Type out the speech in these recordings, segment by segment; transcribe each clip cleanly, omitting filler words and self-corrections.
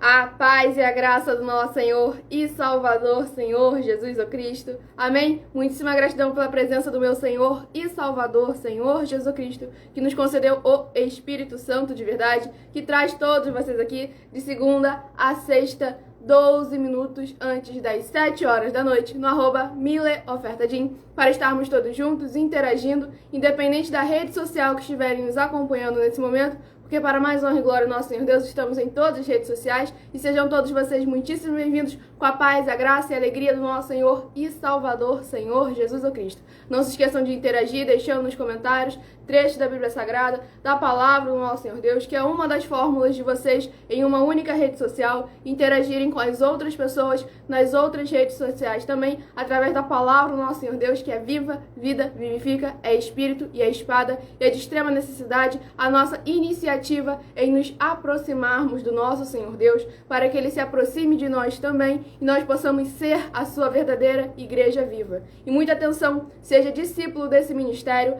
A paz e a graça do nosso Senhor e Salvador, Senhor Jesus o Cristo. Amém? Muitíssima gratidão pela presença do meu Senhor e Salvador, Senhor Jesus Cristo, que nos concedeu o Espírito Santo de verdade, que traz todos vocês aqui de segunda a sexta, 12 minutos antes das 7 horas da noite, no @MileOfertaDim, para estarmos todos juntos, interagindo, independente da rede social que estiverem nos acompanhando nesse momento, porque para mais honra e glória do nosso Senhor Deus, estamos em todas as redes sociais e sejam todos vocês muitíssimo bem-vindos com a paz, a graça e a alegria do nosso Senhor e Salvador, Senhor Jesus o Cristo. Não se esqueçam de interagir, deixando nos comentários trechos da Bíblia Sagrada, da palavra do nosso Senhor Deus, que é uma das fórmulas de vocês em uma única rede social, interagirem com as outras pessoas nas outras redes sociais também, através da palavra do nosso Senhor Deus, que é viva, vida, vivifica, é espírito e é espada, e é de extrema necessidade a nossa iniciativa em nos aproximarmos do nosso Senhor Deus, para que Ele se aproxime de nós também e nós possamos ser a sua verdadeira igreja viva. E muita atenção, seja discípulo desse ministério,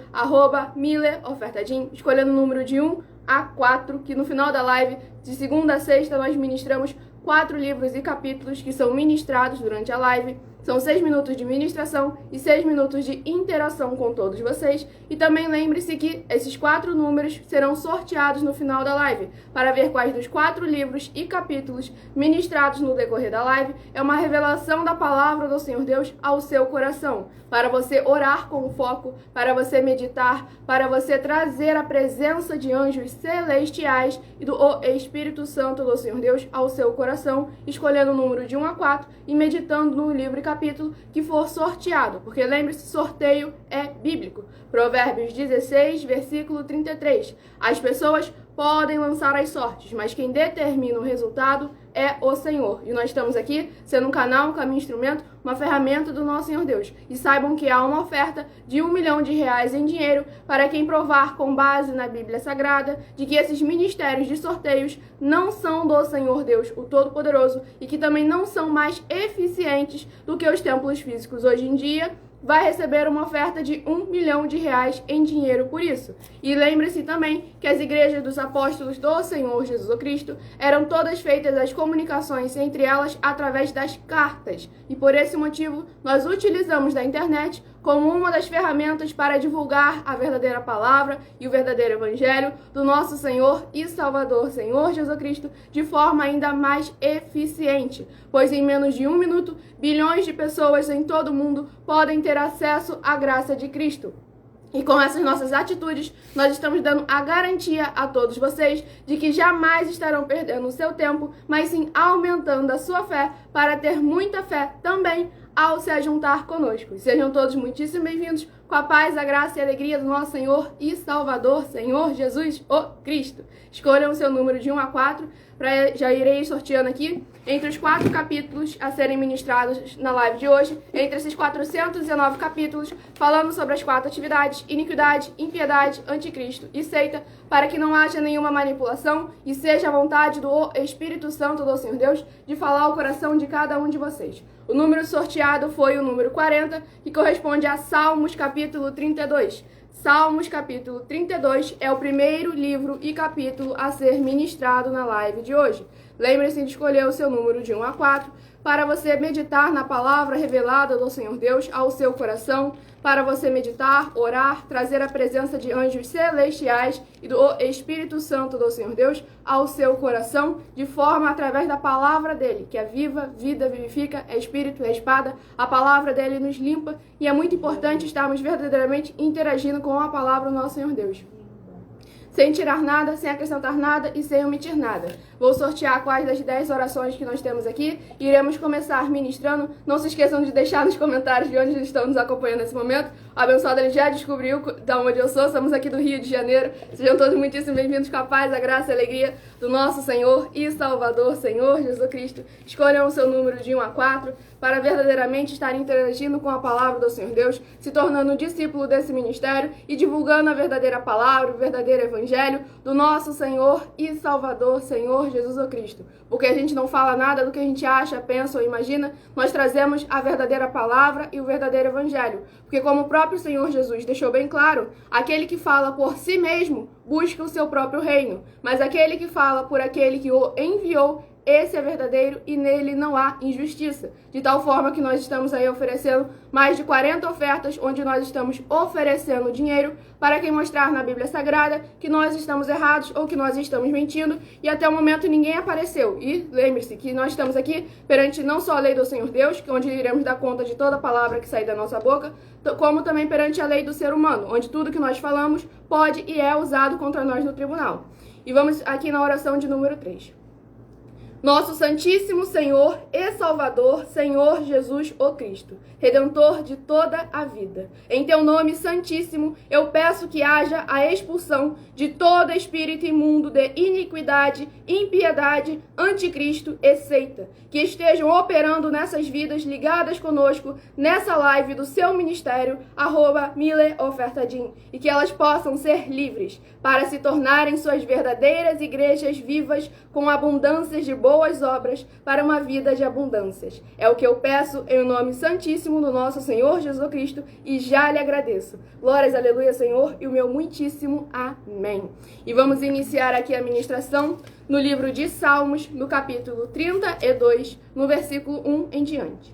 @MileOfertaDim, escolhendo o número de 1 a 4, que no final da live, de segunda a sexta, nós ministramos 4 livros e capítulos que são ministrados durante a live. São 6 minutos de ministração e 6 minutos de interação com todos vocês. E também lembre-se que esses 4 números serão sorteados no final da live. Para ver quais dos 4 livros e capítulos ministrados no decorrer da live é uma revelação da palavra do Senhor Deus ao seu coração. Para você orar com foco, para você meditar, para você trazer a presença de anjos celestiais e do Espírito Santo do Senhor Deus ao seu coração, escolhendo o número de 1 a 4 e meditando no livro e capítulo que for sorteado, porque lembre-se, sorteio é bíblico. Provérbios 16, versículo 33. As pessoas podem lançar as sortes, mas quem determina o resultado é o Senhor. E nós estamos aqui sendo um canal, um caminho, instrumento, uma ferramenta do nosso Senhor Deus. E saibam que há uma oferta de R$1 milhão em dinheiro para quem provar com base na Bíblia Sagrada de que esses ministérios de sorteios não são do Senhor Deus, o Todo-Poderoso, e que também não são mais eficientes do que os templos físicos hoje em dia. Vai receber uma oferta de R$1 milhão em dinheiro por isso. E lembre-se também que as igrejas dos apóstolos do Senhor Jesus Cristo eram todas feitas as comunicações entre elas através das cartas. E por esse motivo, nós utilizamos da internet como uma das ferramentas para divulgar a verdadeira palavra e o verdadeiro evangelho do nosso Senhor e Salvador, Senhor Jesus Cristo, de forma ainda mais eficiente, pois em menos de 1 minuto, bilhões de pessoas em todo o mundo podem ter acesso à graça de Cristo. E com essas nossas atitudes, nós estamos dando a garantia a todos vocês de que jamais estarão perdendo o seu tempo, mas sim aumentando a sua fé para ter muita fé também ao se ajuntar conosco. E sejam todos muitíssimo bem-vindos com a paz, a graça e a alegria do nosso Senhor e Salvador, Senhor Jesus o Cristo. Escolham o seu número de 1 a 4, já irei sorteando aqui, entre os 4 capítulos a serem ministrados na live de hoje, entre esses 419 capítulos, falando sobre as 4 atividades: iniquidade, impiedade, anticristo e seita, para que não haja nenhuma manipulação e seja a vontade do Espírito Santo do Senhor Deus de falar ao coração de cada um de vocês. O número sorteado foi o número 40, que corresponde a Salmos capítulo 32. Salmos capítulo 32 é o primeiro livro e capítulo a ser ministrado na live de hoje. Lembre-se de escolher o seu número de 1 a 4 para você meditar na palavra revelada do Senhor Deus ao seu coração, para você meditar, orar, trazer a presença de anjos celestiais e do Espírito Santo do Senhor Deus ao seu coração, de forma através da palavra dele, que é viva, vida, vivifica, é espírito, é espada. A palavra dele nos limpa e é muito importante estarmos verdadeiramente interagindo com a palavra do nosso Senhor Deus, sem tirar nada, sem acrescentar nada e sem omitir nada. Vou sortear quais das 10 orações que nós temos aqui e iremos começar ministrando. Não se esqueçam de deixar nos comentários de onde estão nos acompanhando nesse momento. O abençoado ele já descobriu de onde eu sou, estamos aqui do Rio de Janeiro. Sejam todos muitíssimo bem-vindos com a paz, a graça e a alegria do nosso Senhor e Salvador, Senhor Jesus Cristo. Escolham o seu número de 1 a 4 para verdadeiramente estar interagindo com a palavra do Senhor Deus, se tornando um discípulo desse ministério e divulgando a verdadeira palavra, o verdadeiro evangelho do nosso Senhor e Salvador, Senhor Jesus Cristo. Porque a gente não fala nada do que a gente acha, pensa ou imagina, nós trazemos a verdadeira palavra e o verdadeiro evangelho. Porque como o próprio Senhor Jesus deixou bem claro, aquele que fala por si mesmo busca o seu próprio reino, mas aquele que fala por aquele que o enviou, esse é verdadeiro e nele não há injustiça. De tal forma que nós estamos aí oferecendo mais de 40 ofertas, onde nós estamos oferecendo dinheiro para quem mostrar na Bíblia Sagrada que nós estamos errados ou que nós estamos mentindo, e até o momento ninguém apareceu. E lembre-se que nós estamos aqui perante não só a lei do Senhor Deus, onde iremos dar conta de toda palavra que sair da nossa boca, como também perante a lei do ser humano, onde tudo que nós falamos pode e é usado contra nós no tribunal. E vamos aqui na oração de número 3. Nosso Santíssimo Senhor e Salvador, Senhor Jesus o Cristo, Redentor de toda a vida. Em teu nome santíssimo, eu peço que haja a expulsão de todo espírito imundo de iniquidade, impiedade, anticristo e seita, que estejam operando nessas vidas ligadas conosco, nessa live do seu ministério, @mileofertadim, e que elas possam ser livres, para se tornarem suas verdadeiras igrejas vivas, com abundâncias de boas obras, para uma vida de abundâncias. É o que eu peço em nome santíssimo do nosso Senhor Jesus Cristo, e já lhe agradeço. Glórias, aleluia, Senhor, e o meu muitíssimo amém. E vamos iniciar aqui a ministração no livro de Salmos, no capítulo 32, no versículo 1 em diante.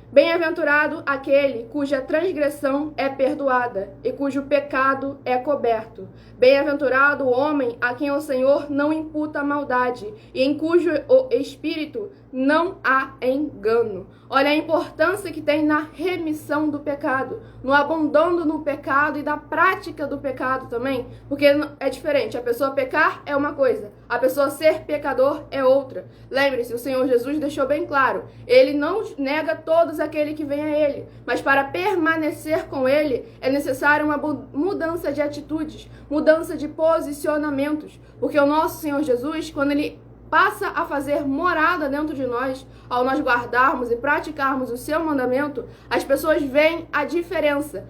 Bem-aventurado aquele cuja transgressão é perdoada e cujo pecado é coberto. Bem-aventurado o homem a quem o Senhor não imputa maldade e em cujo espírito não há engano. Olha a importância que tem na remissão do pecado, no abandono no pecado e da prática do pecado também, porque é diferente. A pessoa pecar é uma coisa, a pessoa ser pecador é outra. Lembre-se, o Senhor Jesus deixou bem claro, ele não nega todos aquele que vem a ele, mas para permanecer com ele é necessário uma mudança de atitudes, mudança de posicionamentos, porque o nosso Senhor Jesus, quando ele passa a fazer morada dentro de nós, ao nós guardarmos e praticarmos o seu mandamento, as pessoas veem a diferença.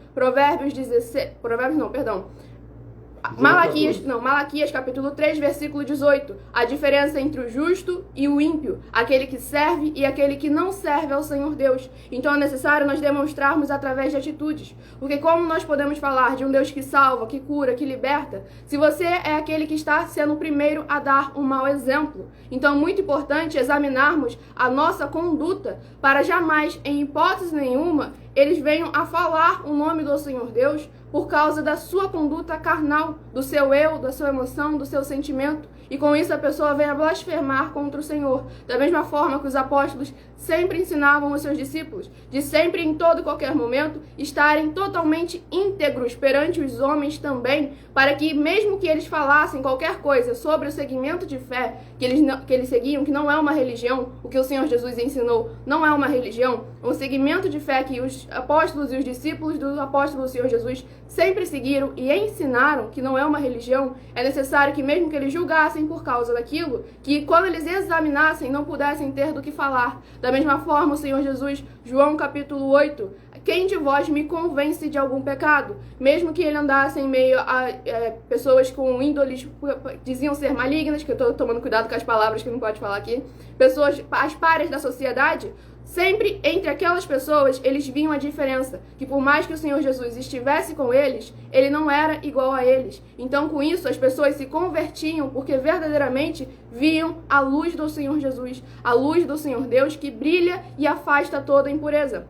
Malaquias capítulo 3, versículo 18. A diferença entre o justo e o ímpio, aquele que serve e aquele que não serve ao Senhor Deus. Então é necessário nós demonstrarmos através de atitudes. Porque como nós podemos falar de um Deus que salva, que cura, que liberta, se você é aquele que está sendo o primeiro a dar um mau exemplo? Então é muito importante examinarmos a nossa conduta para jamais, em hipótese nenhuma, eles venham a falar o nome do Senhor Deus por causa da sua conduta carnal, do seu eu, da sua emoção, do seu sentimento. E com isso a pessoa vem a blasfemar contra o Senhor. Da mesma forma que os apóstolos sempre ensinavam aos seus discípulos, de sempre, em todo e qualquer momento, estarem totalmente íntegros perante os homens também, para que mesmo que eles falassem qualquer coisa sobre o segmento de fé que eles seguiam, que não é uma religião, o que o Senhor Jesus ensinou não é uma religião, um segmento de fé que os apóstolos e os discípulos do apóstolo do Senhor Jesus sempre seguiram e ensinaram que não é uma religião, é necessário que mesmo que eles julgassem por causa daquilo, que quando eles examinassem não pudessem ter do que falar. Da mesma forma, o Senhor Jesus, João capítulo 8, quem de vós me convence de algum pecado? Mesmo que ele andasse em meio a pessoas com índoles, diziam ser malignas, que eu estou tomando cuidado com as palavras que não pode falar aqui, pessoas, as párias da sociedade, sempre entre aquelas pessoas eles viam a diferença, que por mais que o Senhor Jesus estivesse com eles, ele não era igual a eles. Então com isso as pessoas se convertiam porque verdadeiramente viam a luz do Senhor Jesus, a luz do Senhor Deus que brilha e afasta toda a impureza.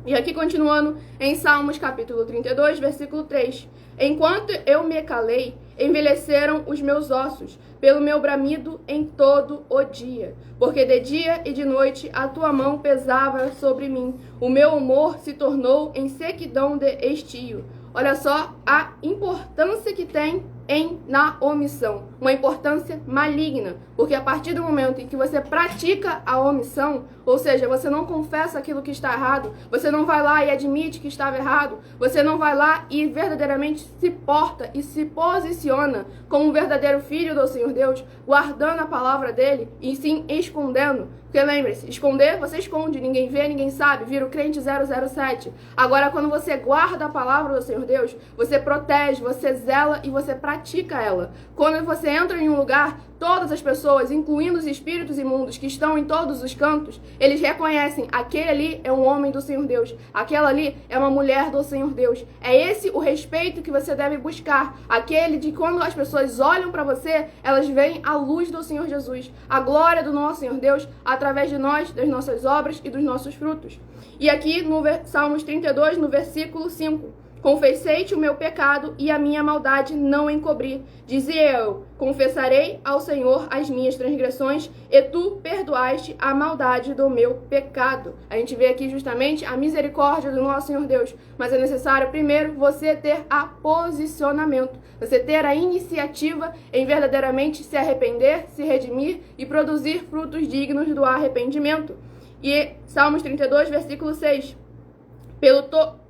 E aqui continuando em Salmos capítulo 32, versículo 3. Enquanto eu me calei, envelheceram os meus ossos, pelo meu bramido em todo o dia. Porque de dia e de noite a tua mão pesava sobre mim. O meu humor se tornou em sequidão de estio. Olha só a importância que tem na omissão. Uma importância maligna. Porque a partir do momento em que você pratica a omissão, ou seja, você não confessa aquilo que está errado, você não vai lá e admite que estava errado, você não vai lá e verdadeiramente se porta e se posiciona como um verdadeiro filho do Senhor Deus, guardando a palavra dele e sim escondendo. Porque lembre-se, esconder, você esconde, ninguém vê, ninguém sabe, vira o crente 007. Agora, quando você guarda a palavra do Senhor Deus, você protege, você zela e você pratica ela. Quando você entra em um lugar, todas as pessoas, incluindo os espíritos imundos que estão em todos os cantos, eles reconhecem, aquele ali é um homem do Senhor Deus, aquela ali é uma mulher do Senhor Deus. É esse o respeito que você deve buscar, aquele de quando as pessoas olham para você, elas veem a luz do Senhor Jesus, a glória do nosso Senhor Deus, através de nós, das nossas obras e dos nossos frutos. E aqui no Salmos 32, no versículo 5, confessei-te o meu pecado e a minha maldade não encobri. Dizia eu, confessarei ao Senhor as minhas transgressões e tu perdoaste a maldade do meu pecado. A gente vê aqui justamente a misericórdia do nosso Senhor Deus. Mas é necessário primeiro você ter a posicionamento. Você ter a iniciativa em verdadeiramente se arrepender, se redimir e produzir frutos dignos do arrependimento. E Salmos 32, versículo 6.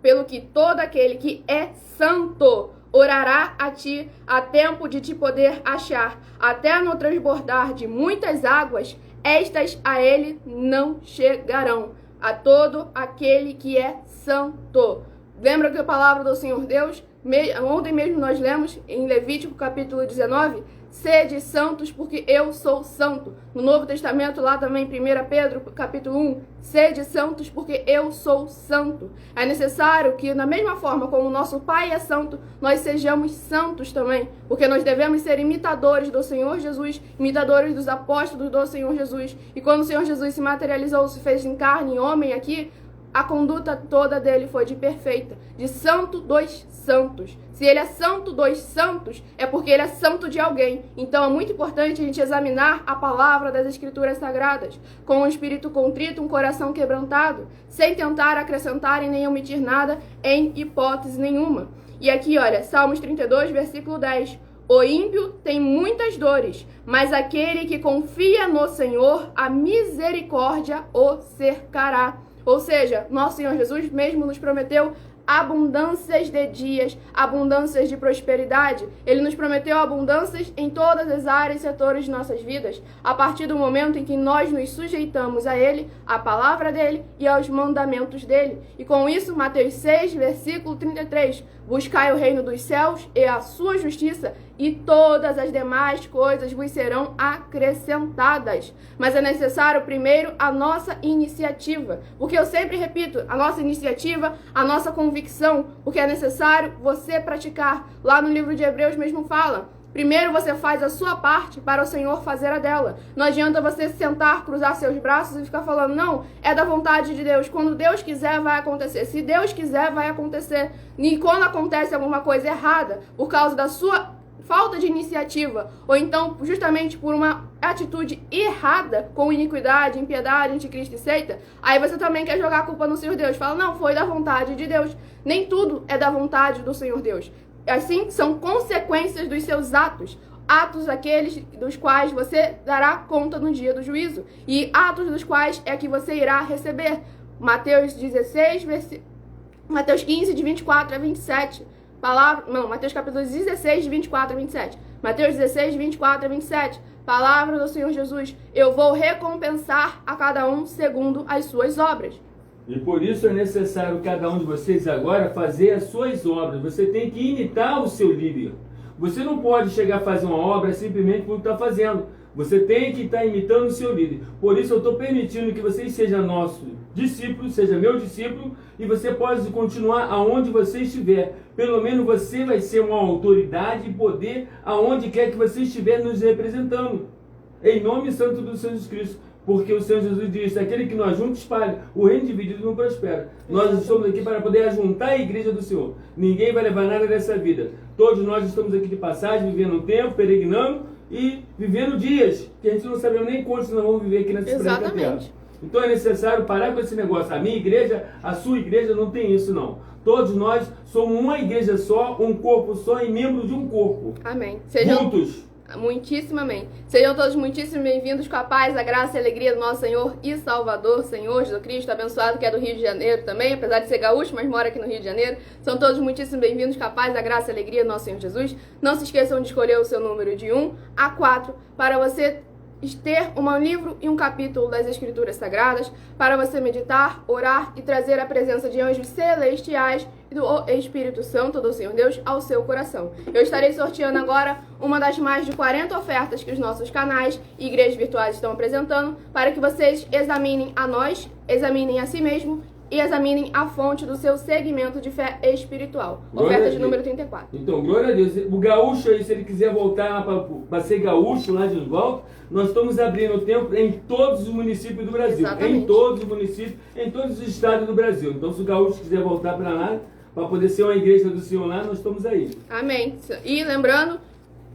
Pelo que todo aquele que é santo orará a ti a tempo de te poder achar, até no transbordar de muitas águas, estas a ele não chegarão. A todo aquele que é santo. Lembra que a palavra do Senhor Deus, ontem mesmo nós lemos em Levítico capítulo 19, sede santos porque eu sou santo. No Novo Testamento, lá também, 1 Pedro capítulo 1, sede santos porque eu sou santo. É necessário que, da mesma forma como o nosso Pai é santo, nós sejamos santos também, porque nós devemos ser imitadores do Senhor Jesus, imitadores dos apóstolos do Senhor Jesus. E quando o Senhor Jesus se materializou, se fez em carne, em homem aqui, a conduta toda dele foi de perfeita, de santo dos santos. Se ele é santo dos santos, é porque ele é santo de alguém. Então é muito importante a gente examinar a palavra das Escrituras Sagradas, com um espírito contrito, um coração quebrantado, sem tentar acrescentar e nem omitir nada em hipótese nenhuma. E aqui, olha, Salmos 32, versículo 10. O ímpio tem muitas dores, mas aquele que confia no Senhor, a misericórdia o cercará. Ou seja, nosso Senhor Jesus mesmo nos prometeu abundâncias de dias, abundâncias de prosperidade. Ele nos prometeu abundâncias em todas as áreas e setores de nossas vidas, a partir do momento em que nós nos sujeitamos a Ele, à palavra dEle e aos mandamentos dEle. E com isso, Mateus 6, versículo 33, buscai o reino dos céus e a sua justiça, e todas as demais coisas vos serão acrescentadas. Mas é necessário primeiro a nossa iniciativa, porque eu sempre repito, a nossa iniciativa, a nossa convicção, porque é necessário você praticar. Lá no livro de Hebreus mesmo fala, primeiro você faz a sua parte para o Senhor fazer a dela. Não adianta você sentar, cruzar seus braços e ficar falando, não, é da vontade de Deus. Quando Deus quiser, vai acontecer. Se Deus quiser, vai acontecer. E quando acontece alguma coisa errada, por causa da sua falta de iniciativa, ou então justamente por uma atitude errada, com iniquidade, impiedade, anticristo e seita, aí você também quer jogar a culpa no Senhor Deus. Fala, não, foi da vontade de Deus. Nem tudo é da vontade do Senhor Deus. Assim, são consequências dos seus atos. Atos aqueles dos quais você dará conta no dia do juízo. E atos dos quais é que você irá receber. Mateus 15, de 24 a 27. Mateus capítulo 16, de 24 a 27. Mateus 16, de 24 a 27. Palavra do Senhor Jesus. Eu vou recompensar a cada um segundo as suas obras. E por isso é necessário cada um de vocês agora fazer as suas obras. Você tem que imitar o seu líder. Você não pode chegar a fazer uma obra simplesmente por estar fazendo. Você tem que estar imitando o seu líder. Por isso eu estou permitindo que vocês sejam nosso discípulo, seja meu discípulo, e você pode continuar aonde você estiver. Pelo menos você vai ser uma autoridade e poder aonde quer que você estiver nos representando. Em nome santo do Senhor Jesus Cristo. Porque o Senhor Jesus disse, aquele que nós juntos espalha, o reino dividido não prospera. Nós estamos aqui para poder ajuntar a igreja do Senhor. Ninguém vai levar nada dessa vida. Todos nós estamos aqui de passagem, vivendo um tempo, peregrinando e vivendo dias que a gente não sabe nem quantos nós vamos viver aqui nessa planeta Terra. Então é necessário parar com esse negócio. A minha igreja, a sua igreja, não tem isso não. Todos nós somos uma igreja só, um corpo só e membros de um corpo. Amém. Juntos. Muitíssimo amém. Sejam todos muitíssimo bem-vindos com a paz, a graça e a alegria do nosso Senhor e Salvador, Senhor Jesus Cristo, abençoado, que é do Rio de Janeiro também, apesar de ser gaúcho, mas mora aqui no Rio de Janeiro. São todos muitíssimo bem-vindos com a paz, a graça e a alegria do nosso Senhor Jesus. Não se esqueçam de escolher o seu número de 1 a 4 para você ter um livro e um capítulo das Escrituras Sagradas, para você meditar, orar e trazer a presença de anjos celestiais do Espírito Santo do Senhor Deus ao seu coração. Eu estarei sorteando agora uma das mais de 40 ofertas que os nossos canais e igrejas virtuais estão apresentando, para que vocês examinem a nós, examinem a si mesmo e examinem a fonte do seu segmento de fé espiritual. Oferta de número 34. Então, glória a Deus. O gaúcho aí, se ele quiser voltar para ser gaúcho lá de volta, nós estamos abrindo o templo em todos os municípios do Brasil. Exatamente. Em todos os municípios, em todos os estados do Brasil. Então, se o gaúcho quiser voltar para lá, para poder ser uma igreja do Senhor lá, nós estamos aí. Amém. E lembrando,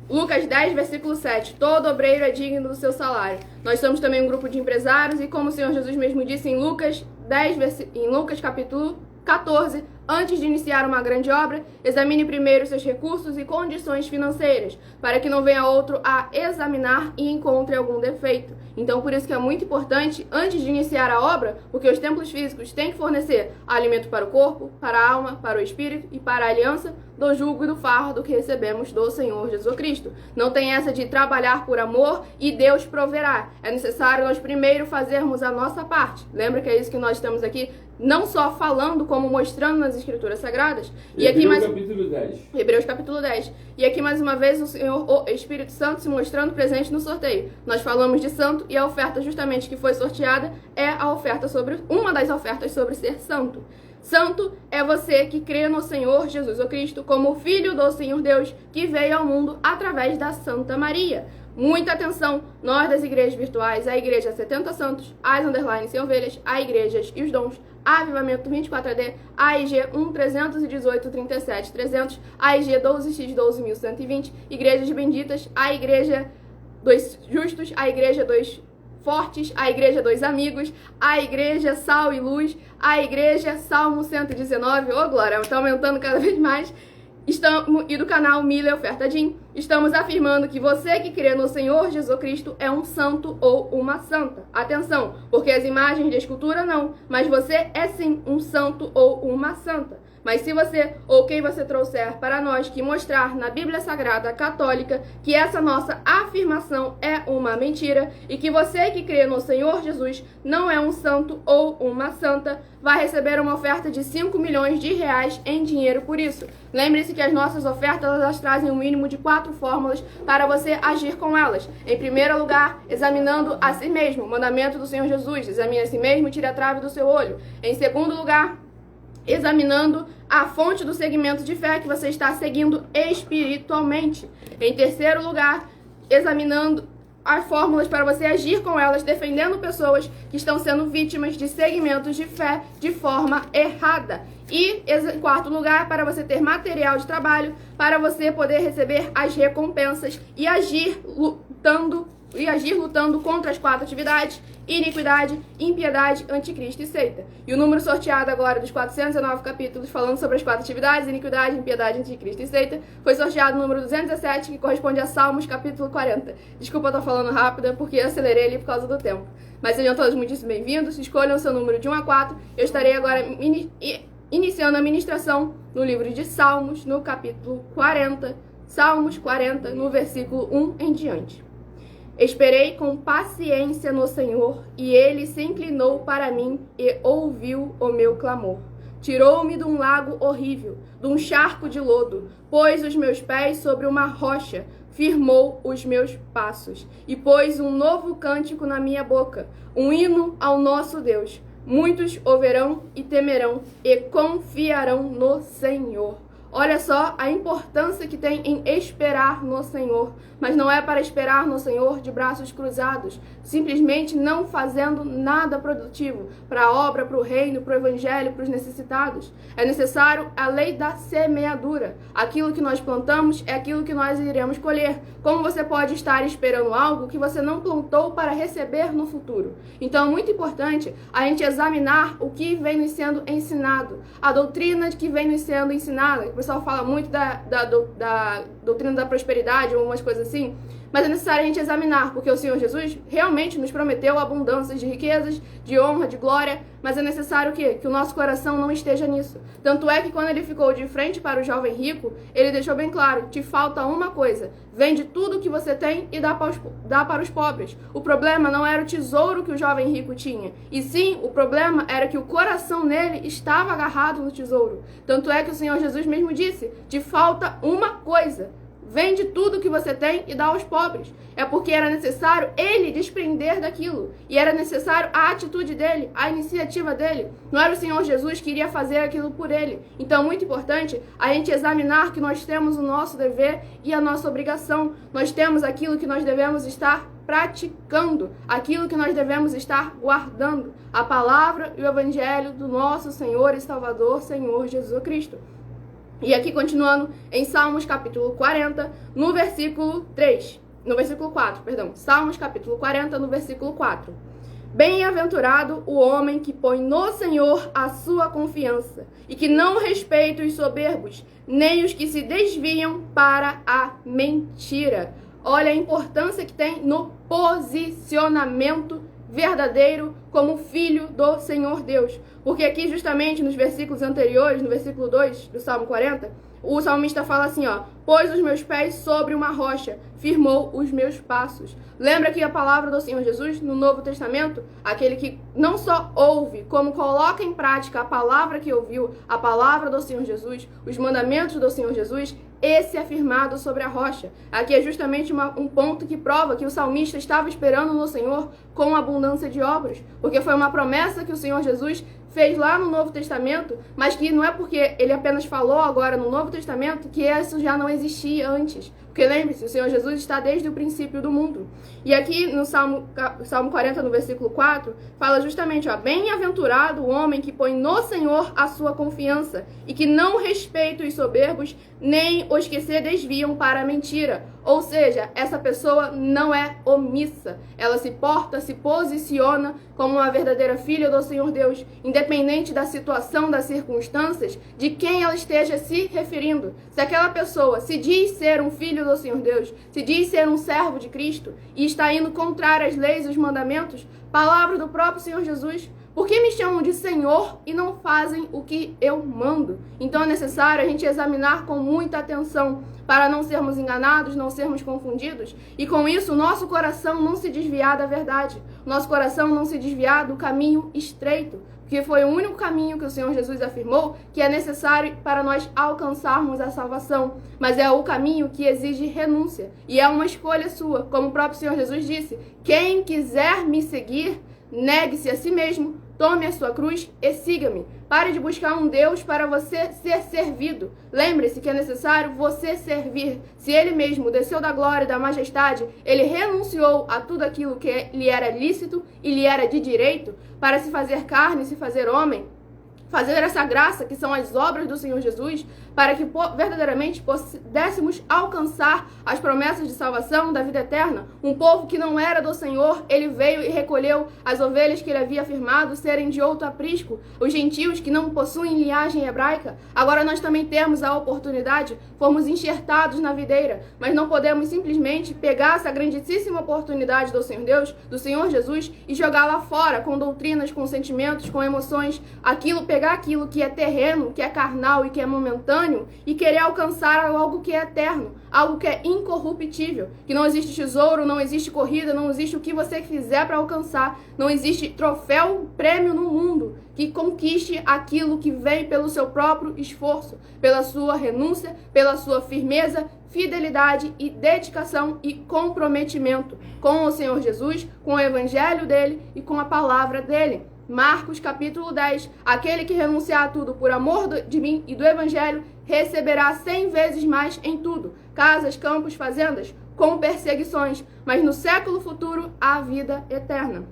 Lucas 10, versículo 7. Todo obreiro é digno do seu salário. Nós somos também um grupo de empresários e como o Senhor Jesus mesmo disse em Lucas capítulo 14, antes de iniciar uma grande obra, examine primeiro seus recursos e condições financeiras, para que não venha outro a examinar e encontre algum defeito. Então, por isso que é muito importante, antes de iniciar a obra, porque os templos físicos têm que fornecer alimento para o corpo, para a alma, para o espírito e para a aliança do jugo e do fardo que recebemos do Senhor Jesus Cristo. Não tem essa de trabalhar por amor e Deus proverá. É necessário nós primeiro fazermos a nossa parte. Lembra que é isso que nós estamos aqui, não só falando, como mostrando nas Escrituras Sagradas. E aqui mais... capítulo 10. Hebreus capítulo 10. E aqui mais uma vez o Senhor, o Espírito Santo se mostrando presente no sorteio. Nós falamos de santo e a oferta justamente que foi sorteada é a oferta sobre, uma das ofertas sobre ser santo. Santo é você que crê no Senhor Jesus Cristo como Filho do Senhor Deus, que veio ao mundo através da Santa Maria. Muita atenção, nós das igrejas virtuais, a Igreja 70 Santos, as Underline Sem Ovelhas, a Igrejas e os Dons, a Avivamento 24AD, a IG 1-318-37-300, a IG 12X-12.120, Igrejas Benditas, a Igreja dos Justos, a Igreja dos Fortes, a Igreja dos Amigos, a Igreja Sal e Luz, a Igreja Salmo 119, ô glória, está aumentando cada vez mais, e do canal Mila Oferta Din. Estamos afirmando que você que crê no Senhor Jesus Cristo é um santo ou uma santa. Atenção, porque as imagens de escultura não, mas você é sim um santo ou uma santa. Mas se você, ou quem você trouxer para nós que mostrar na Bíblia Sagrada Católica que essa nossa afirmação é uma mentira e que você que crê no Senhor Jesus não é um santo ou uma santa, vai receber uma oferta de 5 milhões de reais em dinheiro por isso. Lembre-se que as nossas ofertas elas trazem um mínimo de 4 fórmulas para você agir com elas. Em primeiro lugar, examinando a si mesmo, o mandamento do Senhor Jesus, examine a si mesmo e tire a trave do seu olho. Em segundo lugar, examinando a fonte do segmento de fé que você está seguindo espiritualmente. Em terceiro lugar, examinando as fórmulas para você agir com elas, defendendo pessoas que estão sendo vítimas de segmentos de fé de forma errada. E, em quarto lugar, para você ter material de trabalho, para você poder receber as recompensas e agir lutando contra as 4 atividades: iniquidade, impiedade, anticristo e seita. E o número sorteado agora dos 419 capítulos falando sobre as 4 atividades: iniquidade, impiedade, anticristo e seita, foi sorteado o número 217, que corresponde a Salmos capítulo 40. Desculpa eu estar falando rápida, porque eu acelerei ali por causa do tempo. Mas sejam todos muitíssimo bem-vindos, escolham o seu número de 1 a 4. Eu estarei agora iniciando a ministração no livro de Salmos, no capítulo 40, Salmos 40, no versículo 1 em diante. Esperei com paciência no Senhor, e Ele se inclinou para mim e ouviu o meu clamor. Tirou-me de um lago horrível, de um charco de lodo, pôs os meus pés sobre uma rocha, firmou os meus passos, e pôs um novo cântico na minha boca, um hino ao nosso Deus. Muitos ouvirão e temerão, e confiarão no Senhor. Olha só a importância que tem em esperar no Senhor. Mas não é para esperar no Senhor de braços cruzados, simplesmente não fazendo nada produtivo para a obra, para o reino, para o evangelho, para os necessitados. É necessário a lei da semeadura. Aquilo que nós plantamos é aquilo que nós iremos colher. Como você pode estar esperando algo que você não plantou para receber no futuro? Então é muito importante a gente examinar o que vem nos sendo ensinado, a doutrina que vem nos sendo ensinada. O pessoal fala muito da doutrina da prosperidade ou umas coisas assim, mas é necessário a gente examinar, porque o Senhor Jesus realmente nos prometeu abundância de riquezas, de honra, de glória, mas é necessário o quê? Que o nosso coração não esteja nisso. Tanto é que quando ele ficou de frente para o jovem rico, ele deixou bem claro, te falta uma coisa, vende tudo que você tem e dá para os pobres. O problema não era o tesouro que o jovem rico tinha, e sim, o problema era que o coração nele estava agarrado no tesouro. Tanto é que o Senhor Jesus mesmo disse, te falta uma coisa, vende tudo que você tem e dá aos pobres. É porque era necessário ele desprender daquilo. E era necessário a atitude dele, a iniciativa dele. Não era o Senhor Jesus que iria fazer aquilo por ele. Então, muito importante a gente examinar que nós temos o nosso dever e a nossa obrigação. Nós temos aquilo que nós devemos estar praticando, aquilo que nós devemos estar guardando. A palavra e o evangelho do nosso Senhor e Salvador, Senhor Jesus Cristo. E aqui continuando em Salmos capítulo 40, no versículo 4, perdão. Salmos capítulo 40, no versículo 4. Bem-aventurado o homem que põe no Senhor a sua confiança e que não respeita os soberbos, nem os que se desviam para a mentira. Olha a importância que tem no posicionamento verdadeiro como filho do Senhor Deus. Porque aqui justamente nos versículos anteriores, no versículo 2 do Salmo 40, o salmista fala assim, ó, pôs os meus pés sobre uma rocha, firmou os meus passos. Lembra que a palavra do Senhor Jesus no Novo Testamento, aquele que não só ouve, como coloca em prática a palavra que ouviu, a palavra do Senhor Jesus, os mandamentos do Senhor Jesus, esse é firmado sobre a rocha. Aqui é justamente um ponto que prova que o salmista estava esperando no Senhor com abundância de obras, porque foi uma promessa que o Senhor Jesus fez lá no Novo Testamento, mas que não é porque ele apenas falou agora no Novo Testamento que isso já não existia antes. Porque lembre-se, o Senhor Jesus está desde o princípio do mundo. E aqui no Salmo 40, no versículo 4, fala justamente, ó, bem-aventurado o homem que põe no Senhor a sua confiança e que não respeita os soberbos, nem os que se desviam para a mentira. Ou seja, essa pessoa não é omissa. Ela se porta, se posiciona como uma verdadeira filha do Senhor Deus, independente da situação, das circunstâncias, de quem ela esteja se referindo. Se aquela pessoa se diz ser um filho do Senhor Deus, se diz ser um servo de Cristo e está indo contrário às leis e os mandamentos, palavra do próprio Senhor Jesus, por que me chamam de Senhor e não fazem o que eu mando? Então é necessário a gente examinar com muita atenção para não sermos enganados, não sermos confundidos e com isso o nosso coração não se desviar da verdade, nosso coração não se desviar do caminho estreito, porque foi o único caminho que o Senhor Jesus afirmou que é necessário para nós alcançarmos a salvação, mas é o caminho que exige renúncia e é uma escolha sua, como o próprio Senhor Jesus disse, quem quiser me seguir, negue-se a si mesmo, tome a sua cruz e siga-me. Pare de buscar um Deus para você ser servido. Lembre-se que é necessário você servir. Se ele mesmo desceu da glória e da majestade, ele renunciou a tudo aquilo que lhe era lícito e lhe era de direito para se fazer carne, se fazer homem, fazer essa graça que são as obras do Senhor Jesus, para que verdadeiramente pudéssemos alcançar as promessas de salvação da vida eterna. Um povo que não era do Senhor, ele veio e recolheu as ovelhas que ele havia afirmado serem de outro aprisco, os gentios que não possuem linhagem hebraica. Agora nós também temos a oportunidade, fomos enxertados na videira, mas não podemos simplesmente pegar essa grandíssima oportunidade do Senhor Deus, do Senhor Jesus, e jogá-la fora com doutrinas, com sentimentos, com emoções, pegar aquilo que é terreno, que é carnal e que é momentâneo, e querer alcançar algo que é eterno, algo que é incorruptível, que não existe tesouro, não existe corrida, não existe o que você fizer para alcançar, não existe troféu, prêmio no mundo que conquiste aquilo que vem pelo seu próprio esforço, pela sua renúncia, pela sua firmeza, fidelidade e dedicação e comprometimento com o Senhor Jesus, com o evangelho dele e com a palavra dele. Marcos capítulo 10, aquele que renunciar a tudo por amor de mim e do evangelho, receberá 100 vezes mais em tudo, casas, campos, fazendas, com perseguições, mas no século futuro a vida eterna.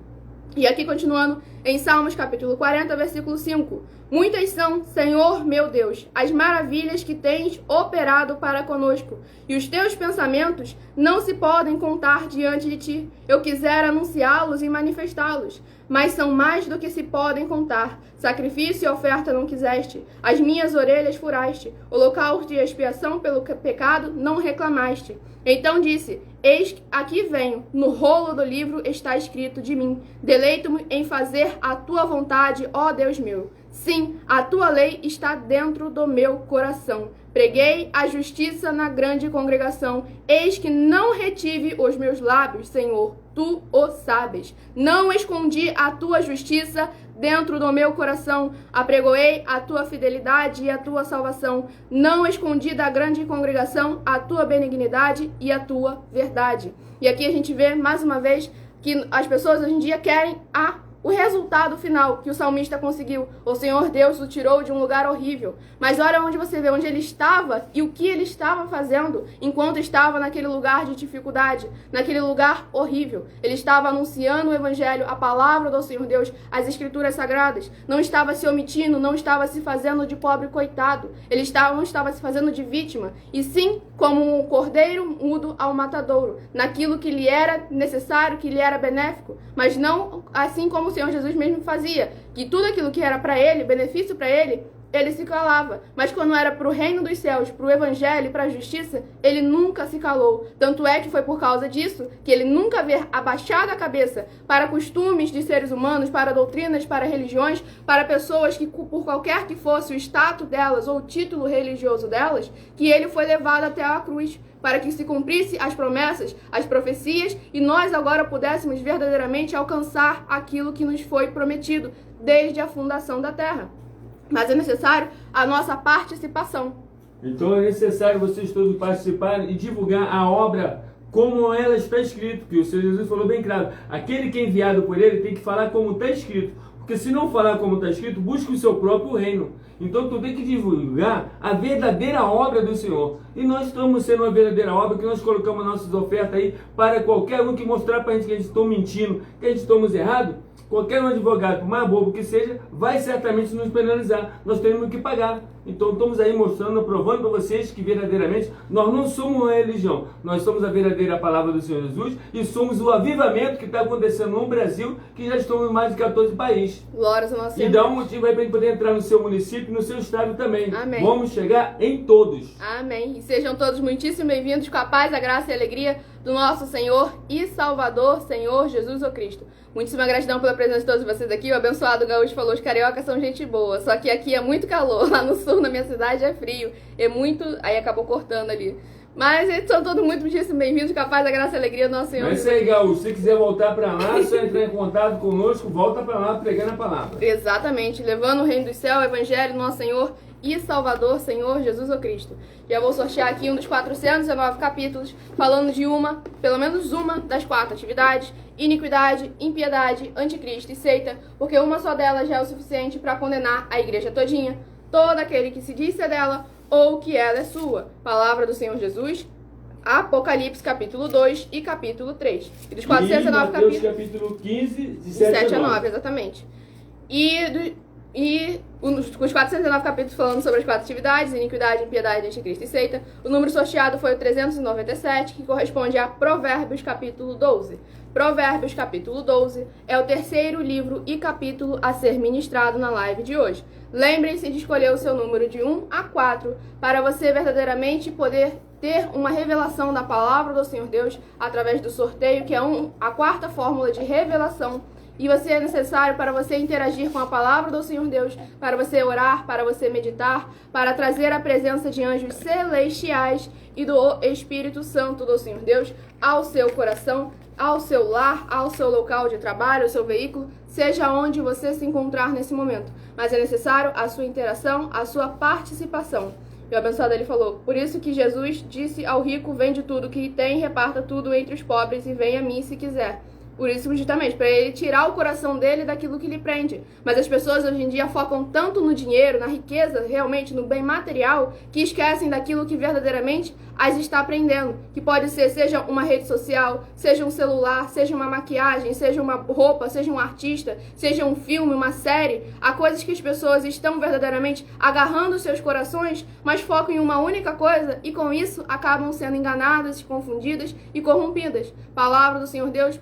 E aqui continuando, em Salmos capítulo 40, versículo 5. Muitas são, Senhor meu Deus, as maravilhas que tens operado para conosco, e os teus pensamentos não se podem contar diante de ti. Eu quisera anunciá-los e manifestá-los, mas são mais do que se podem contar. Sacrifício e oferta não quiseste, as minhas orelhas furaste, holocausto e expiação pelo pecado não reclamaste. Então disse, Eis que aqui venho, no rolo do livro está escrito de mim. Deleito-me em fazer a tua vontade, ó Deus meu. Sim, a tua lei está dentro do meu coração. Preguei a justiça na grande congregação. Eis que não retive os meus lábios, Senhor, tu o sabes. Não escondi a tua justiça dentro do meu coração. Apregoei a tua fidelidade e a tua salvação. Não escondi da grande congregação a tua benignidade e a tua verdade. E aqui a gente vê mais uma vez que as pessoas hoje em dia querem o resultado final que o salmista conseguiu. O Senhor Deus o tirou de um lugar horrível. Mas olha onde você vê, onde ele estava e o que ele estava fazendo enquanto estava naquele lugar de dificuldade, naquele lugar horrível. Ele estava anunciando o evangelho, a palavra do Senhor Deus, as escrituras sagradas. Não estava se omitindo, não estava se fazendo de pobre coitado. Ele não estava se fazendo de vítima. E sim, como um cordeiro mudo ao matadouro, naquilo que lhe era necessário, que lhe era benéfico. Mas não assim como o Senhor Jesus mesmo fazia, que tudo aquilo que era para ele, benefício para ele se calava. Mas quando era para o reino dos céus, para o evangelho e para a justiça, ele nunca se calou. Tanto é que foi por causa disso que ele nunca havia abaixado a cabeça para costumes de seres humanos, para doutrinas, para religiões, para pessoas que, por qualquer que fosse o status delas ou o título religioso delas, que ele foi levado até a cruz, para que se cumprisse as promessas, as profecias, e nós agora pudéssemos verdadeiramente alcançar aquilo que nos foi prometido desde a fundação da terra. Mas é necessário a nossa participação. Então é necessário vocês todos participarem e divulgar a obra como ela está escrito, que o Senhor Jesus falou bem claro. Aquele que é enviado por ele tem que falar como está escrito. Porque se não falar como está escrito, busque o seu próprio reino. Então tu tem que divulgar a verdadeira obra do Senhor. E nós estamos sendo uma verdadeira obra, que nós colocamos nossas ofertas aí para qualquer um que mostrar para a gente que a gente está mentindo, que a gente estamos errados. Qualquer um advogado, por mais bobo que seja, vai certamente nos penalizar. Nós temos que pagar. Então estamos aí mostrando, provando para vocês que verdadeiramente nós não somos uma religião. Nós somos a verdadeira palavra do Senhor Jesus e somos o avivamento que está acontecendo no Brasil, que já estamos em mais de 14 países. Glórias ao nosso Senhor. E dá um motivo aí para a gente poder entrar no seu município e no seu estado também. Amém. Vamos chegar em todos. Amém. E sejam todos muitíssimo bem-vindos com a paz, a graça e a alegria do nosso Senhor e Salvador, Senhor Jesus o Cristo. Muitíssima gratidão pela presença de todos vocês aqui. O abençoado Gaúcho falou, os cariocas são gente boa. Só que aqui é muito calor. Lá no sul, na minha cidade, é frio. É muito... Aí acabou cortando ali. Mas eles são todos muito bem-vindos, com a paz, a graça e a alegria do nosso Senhor. É isso aí, Gaúcho. Se você quiser voltar para lá, só entrar em contato conosco, volta para lá pregando a palavra. Exatamente. Levando o reino do céu, o evangelho do nosso Senhor e Salvador, Senhor Jesus o Cristo. Já vou sortear aqui um dos 419 capítulos, falando de pelo menos uma das 4 atividades: iniquidade, impiedade, anticristo e seita, porque uma só delas já é o suficiente para condenar a igreja todinha, todo aquele que se diz ser dela ou que ela é sua. Palavra do Senhor Jesus, Apocalipse capítulo 2 e capítulo 3. E dos 419 capítulos, capítulo 15, de 7 a 9. Exatamente. E os 419 capítulos falando sobre as 4 atividades: iniquidade, impiedade, anticristo e seita. O número sorteado foi o 397, que corresponde a Provérbios capítulo 12. Provérbios capítulo 12 é o terceiro livro e capítulo a ser ministrado na live de hoje. Lembrem-se de escolher o seu número de 1 a 4 para você verdadeiramente poder ter uma revelação da palavra do Senhor Deus através do sorteio, que é a 4ª fórmula de revelação. E você é necessário para você interagir com a palavra do Senhor Deus, para você orar, para você meditar, para trazer a presença de anjos celestiais e do Espírito Santo do Senhor Deus ao seu coração, ao seu lar, ao seu local de trabalho, ao seu veículo, seja onde você se encontrar nesse momento. Mas é necessário a sua interação, a sua participação. E o abençoado ele falou: por isso que Jesus disse ao rico: vende tudo que tem, reparta tudo entre os pobres e venha a mim se quiser. Por isso, justamente, para ele tirar o coração dele daquilo que lhe prende. Mas as pessoas hoje em dia focam tanto no dinheiro, na riqueza, realmente no bem material, que esquecem daquilo que verdadeiramente as está prendendo. Que pode ser, seja uma rede social, seja um celular, seja uma maquiagem, seja uma roupa, seja um artista, seja um filme, uma série. Há coisas que as pessoas estão verdadeiramente agarrando os seus corações, mas focam em uma única coisa e com isso acabam sendo enganadas, confundidas e corrompidas. Palavra do Senhor Deus,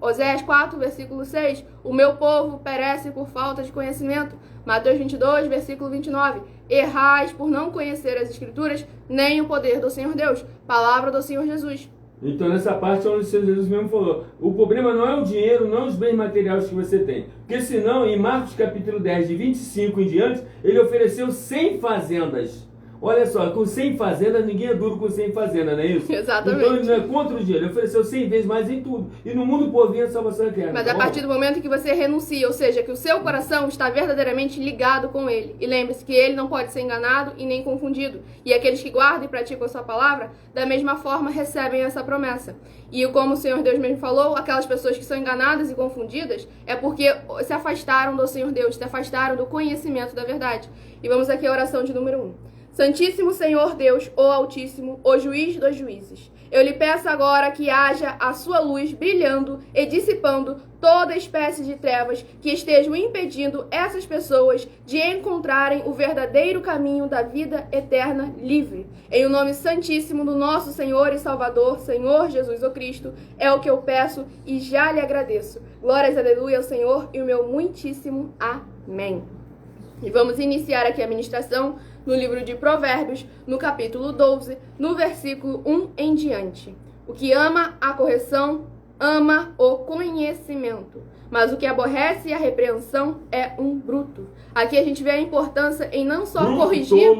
Oséias 4, versículo 6. O meu povo perece por falta de conhecimento. Mateus 22, versículo 29. Errais por não conhecer as Escrituras, nem o poder do Senhor Deus. Palavra do Senhor Jesus. Então, nessa parte, onde o Senhor Jesus mesmo falou, o problema não é o dinheiro, não os bens materiais que você tem. Porque senão, em Marcos capítulo 10, de 25 em diante, ele ofereceu 100 fazendas. Olha só, com 100 fazendas, ninguém é duro com 100 fazendas, não é isso? Exatamente. Então ele não é contra o dinheiro, ele ofereceu 100 vezes mais em tudo. E no mundo por vir a salvação eterna. Mas a partir do momento que você renuncia, ou seja, que o seu coração está verdadeiramente ligado com ele. E lembre-se que ele não pode ser enganado e nem confundido. E aqueles que guardam e praticam a sua palavra, da mesma forma recebem essa promessa. E como o Senhor Deus mesmo falou, aquelas pessoas que são enganadas e confundidas é porque se afastaram do Senhor Deus, se afastaram do conhecimento da verdade. E vamos aqui à oração de número 1. Santíssimo Senhor Deus, o Altíssimo, o Juiz dos juízes, eu lhe peço agora que haja a sua luz brilhando e dissipando toda espécie de trevas que estejam impedindo essas pessoas de encontrarem o verdadeiro caminho da vida eterna livre. Em o nome santíssimo do nosso Senhor e Salvador, Senhor Jesus o Cristo, é o que eu peço e já lhe agradeço. Glórias, aleluia ao Senhor e o meu muitíssimo amém. E vamos iniciar aqui a ministração no livro de Provérbios, no capítulo 12, no versículo 1 em diante. O que ama a correção, ama o conhecimento, mas o que aborrece a repreensão é um bruto. Aqui a gente vê a importância em não só corrigir...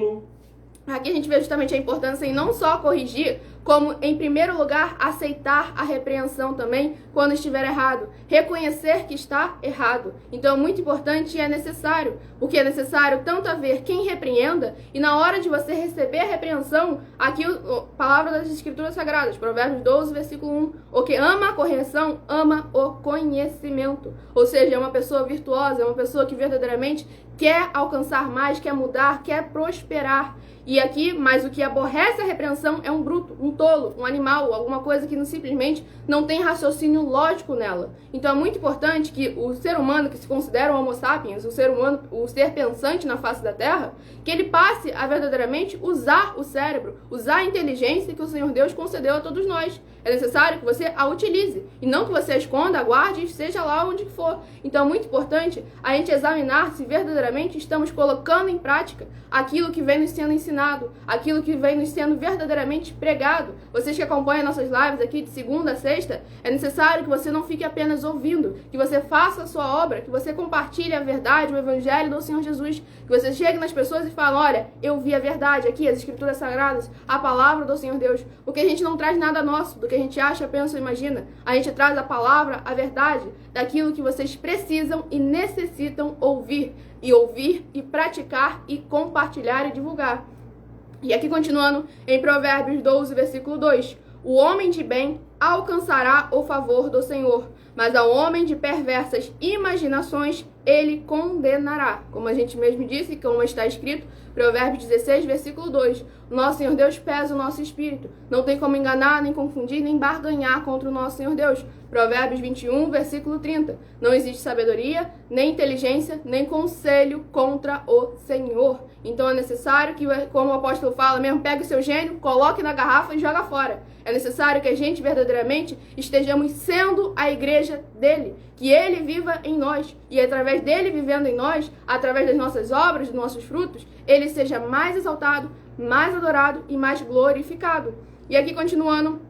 Aqui a gente vê justamente a importância em não só corrigir, como, em primeiro lugar, aceitar a repreensão também quando estiver errado. Reconhecer que está errado. Então é muito importante e é necessário, porque é necessário tanto haver quem repreenda, e na hora de você receber a repreensão, aqui a palavra das Escrituras Sagradas, Provérbios 12, versículo 1, o que ama a correção, ama o conhecimento. Ou seja, é uma pessoa virtuosa, é uma pessoa que verdadeiramente quer alcançar mais, quer mudar, quer prosperar. E aqui, mas o que aborrece a repreensão é um bruto, um tolo, um animal, alguma coisa que simplesmente não tem raciocínio lógico nela. Então é muito importante que o ser humano, que se considera um homo sapiens, o ser humano, o ser pensante na face da terra, que ele passe a verdadeiramente usar o cérebro, usar a inteligência que o Senhor Deus concedeu a todos nós. É necessário que você a utilize, e não que você a esconda, aguarde, seja lá onde for. Então é muito importante a gente examinar se verdadeiramente estamos colocando em prática aquilo que vem nos sendo ensinado, aquilo que vem nos sendo verdadeiramente pregado. Vocês que acompanham nossas lives aqui de segunda a sexta, é necessário que você não fique apenas ouvindo, que você faça a sua obra, que você compartilhe a verdade, o evangelho do Senhor Jesus, que você chegue nas pessoas e fale, olha, eu vi a verdade aqui, as Escrituras Sagradas, a palavra do Senhor Deus, porque a gente não traz nada nosso, do que a gente acha, pensa ou imagina. A gente traz a palavra, a verdade, daquilo que vocês precisam e necessitam ouvir e praticar e compartilhar e divulgar. E aqui continuando em Provérbios 12, versículo 2. O homem de bem alcançará o favor do Senhor, mas ao homem de perversas imaginações ele condenará. Como a gente mesmo disse, como está escrito, Provérbios 16, versículo 2. O nosso Senhor Deus pesa o nosso espírito. Não tem como enganar, nem confundir, nem barganhar contra o nosso Senhor Deus. Provérbios 21, versículo 30. Não existe sabedoria, nem inteligência, nem conselho contra o Senhor. Então é necessário que, como o apóstolo fala mesmo, pegue o seu gênio, coloque na garrafa e joga fora. É necessário que a gente verdadeiramente estejamos sendo a igreja dele, que ele viva em nós, e através dele vivendo em nós, através das nossas obras, dos nossos frutos, ele seja mais exaltado, mais adorado e mais glorificado. E aqui continuando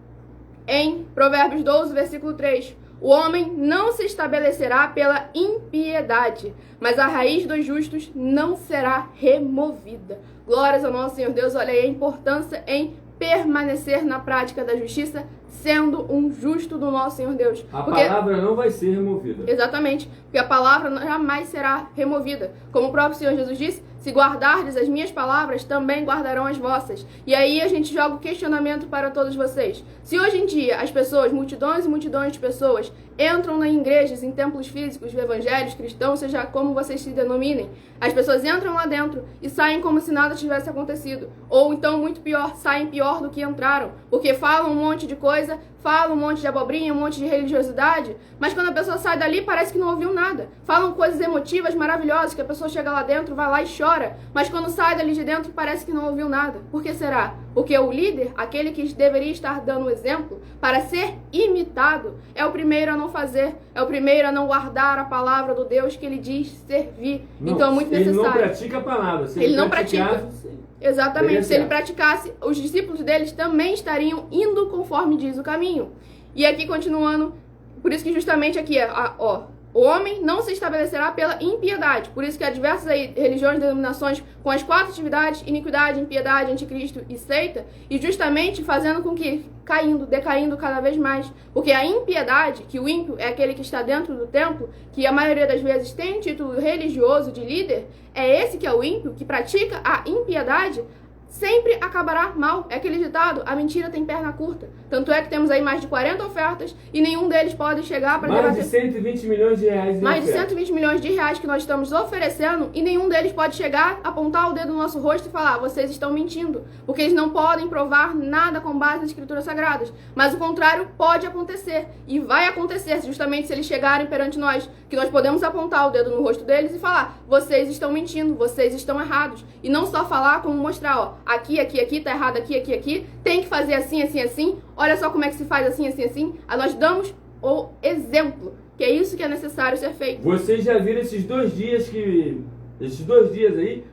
em Provérbios 12, versículo 3. O homem não se estabelecerá pela impiedade, mas a raiz dos justos não será removida. Glórias ao nosso Senhor Deus. Olha aí a importância em permanecer na prática da justiça, sendo um justo do nosso Senhor Deus. A palavra não vai ser removida. Exatamente, porque a palavra jamais será removida. Como o próprio Senhor Jesus disse, se guardardes as minhas palavras, também guardarão as vossas. E aí a gente joga o questionamento para todos vocês. Se hoje em dia as pessoas, multidões e multidões de pessoas, entram em igrejas, em templos físicos, evangelhos, cristãos, seja como vocês se denominem, as pessoas entram lá dentro e saem como se nada tivesse acontecido. Ou então, muito pior, saem pior do que entraram, porque falam um monte de coisa, falam um monte de abobrinha, um monte de religiosidade, mas quando a pessoa sai dali parece que não ouviu nada. Falam coisas emotivas, maravilhosas, que a pessoa chega lá dentro, vai lá e chora, mas quando sai dali de dentro parece que não ouviu nada. Por que será? Porque o líder, aquele que deveria estar dando o exemplo para ser imitado, é o primeiro a não fazer, é o primeiro a não guardar a palavra do Deus que ele diz servir. Não, então é muito necessário. Ele não pratica a palavra. Se ele não pratica. Exatamente. Se ele praticasse, os discípulos deles também estariam indo conforme diz o caminho. E aqui continuando, por isso que justamente aqui, o homem não se estabelecerá pela impiedade. Por isso que há diversas religiões e denominações com as 4 atividades: iniquidade, impiedade, anticristo e seita, e justamente fazendo com que decaindo cada vez mais. Porque a impiedade, que o ímpio é aquele que está dentro do templo, que a maioria das vezes tem um título religioso de líder, é esse que é o ímpio, que pratica a impiedade, sempre acabará mal. É aquele ditado: a mentira tem perna curta. Tanto é que temos aí mais de 40 ofertas e nenhum deles pode chegar para debater. Mais de 120 milhões de reais. Mais de 120 milhões de reais que nós estamos oferecendo e nenhum deles pode chegar, apontar o dedo no nosso rosto e falar: vocês estão mentindo. Porque eles não podem provar nada com base nas escrituras sagradas. Mas o contrário pode acontecer. E vai acontecer justamente se eles chegarem perante nós, que nós podemos apontar o dedo no rosto deles e falar: vocês estão mentindo, vocês estão errados. E não só falar, como mostrar: aqui, tá errado, aqui, tem que fazer assim, assim, olha só como é que se faz assim. Aí nós damos o exemplo, que é isso que é necessário ser feito. Vocês já viram esses 2 dias aí,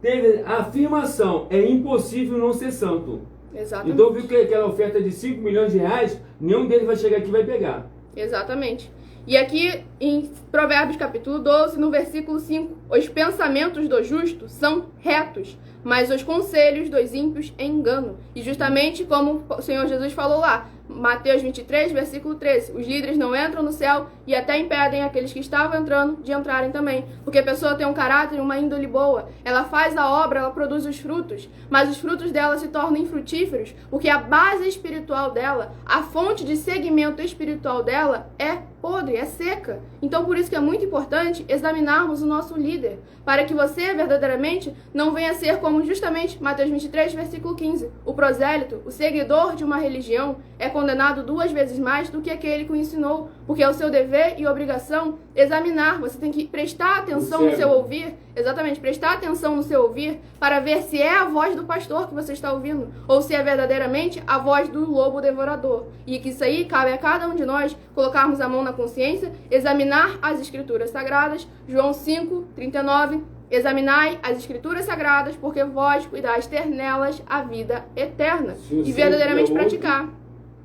teve a afirmação: é impossível não ser santo. Exatamente. Então viu que aquela oferta de 5 milhões de reais, nenhum deles vai chegar aqui e vai pegar. Exatamente. E aqui em Provérbios capítulo 12, no versículo 5, os pensamentos do justo são retos, mas os conselhos dos ímpios engano. E justamente como o Senhor Jesus falou lá, Mateus 23, versículo 13, os líderes não entram no céu e até impedem aqueles que estavam entrando de entrarem também. Porque a pessoa tem um caráter e uma índole boa, ela faz a obra, ela produz os frutos, mas os frutos dela se tornam infrutíferos, porque a base espiritual dela, a fonte de segmento espiritual dela é podre, é seca. Então por isso que é muito importante examinarmos o nosso líder, para que você verdadeiramente não venha ser como justamente Mateus 23, versículo 15. O prosélito, o seguidor de uma religião, é condenado 2 vezes mais do que aquele que o ensinou, porque é o seu dever e obrigação examinar. Você tem que prestar atenção no seu ouvir, exatamente, prestar atenção no seu ouvir, para ver se é a voz do pastor que você está ouvindo, ou se é verdadeiramente a voz do lobo devorador. E que isso aí cabe a cada um de nós colocarmos a mão na consciência, examinar as escrituras sagradas. João 5, 39, examinai as escrituras sagradas, porque vós cuidais ter nelas a vida eterna, e verdadeiramente praticar.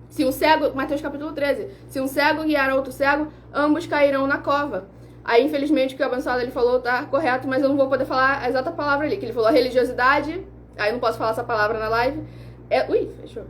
Se um cego, Mateus capítulo 13, se um cego guiar outro cego, ambos cairão na cova. Aí, infelizmente, o que o abençoado ele falou tá correto, mas eu não vou poder falar a exata palavra ali, que ele falou a religiosidade, aí eu não posso falar essa palavra na live. Fechou.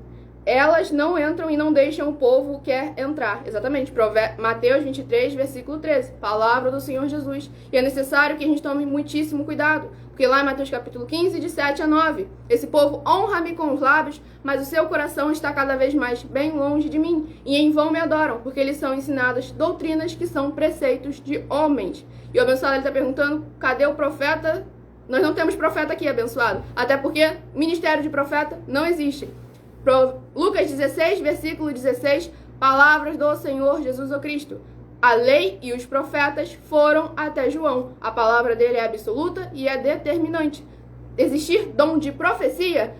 Elas não entram e não deixam o povo quer entrar. Exatamente. Mateus 23, versículo 13. Palavra do Senhor Jesus. E é necessário que a gente tome muitíssimo cuidado. Porque lá em Mateus capítulo 15, de 7 a 9. Esse povo honra-me com os lábios, mas o seu coração está cada vez mais bem longe de mim. E em vão me adoram, porque eles são ensinadas doutrinas que são preceitos de homens. E o abençoado ele está perguntando, cadê o profeta? Nós não temos profeta aqui, abençoado. Até porque ministério de profeta não existe. Lucas 16, versículo 16, palavras do Senhor Jesus o Cristo. A lei e os profetas foram até João. A palavra dele é absoluta e é determinante. Existir dom de profecia,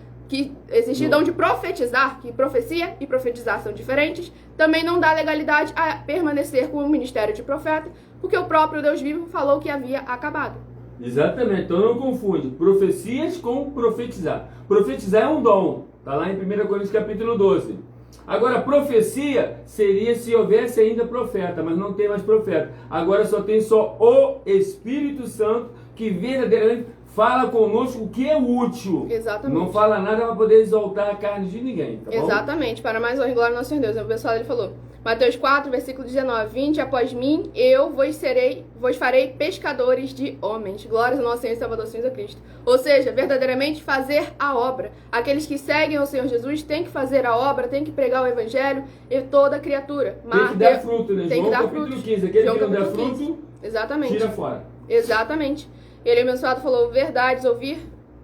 dom de profetizar, que profecia e profetizar são diferentes, também não dá legalidade a permanecer com o ministério de profeta, porque o próprio Deus vivo falou que havia acabado. Exatamente, então não confunde profecias com profetizar. Profetizar é um dom, está lá em 1 Coríntios capítulo 12. Agora, profecia seria se houvesse ainda profeta, mas não tem mais profeta. Agora só tem o Espírito Santo que verdadeiramente fala conosco o que é útil. Exatamente. Não fala nada para poder exaltar a carne de ninguém, tá bom? Exatamente, para mais honra e glória ao nosso Senhor Deus. O pessoal ele falou, Mateus 4, versículo 19, vinde após mim, eu vos farei pescadores de homens. Glórias ao nosso Senhor e Salvador Jesus Cristo. Ou seja, verdadeiramente fazer a obra. Aqueles que seguem o Senhor Jesus têm que fazer a obra, têm que pregar o evangelho e toda a criatura. Tem que dar fruto, né? Tem que dar capítulo frutos. 15, aquele João que não dá capítulo 15. fruto, exatamente. tira fora. Exatamente. Ele, abençoado, falou verdades, ouvir,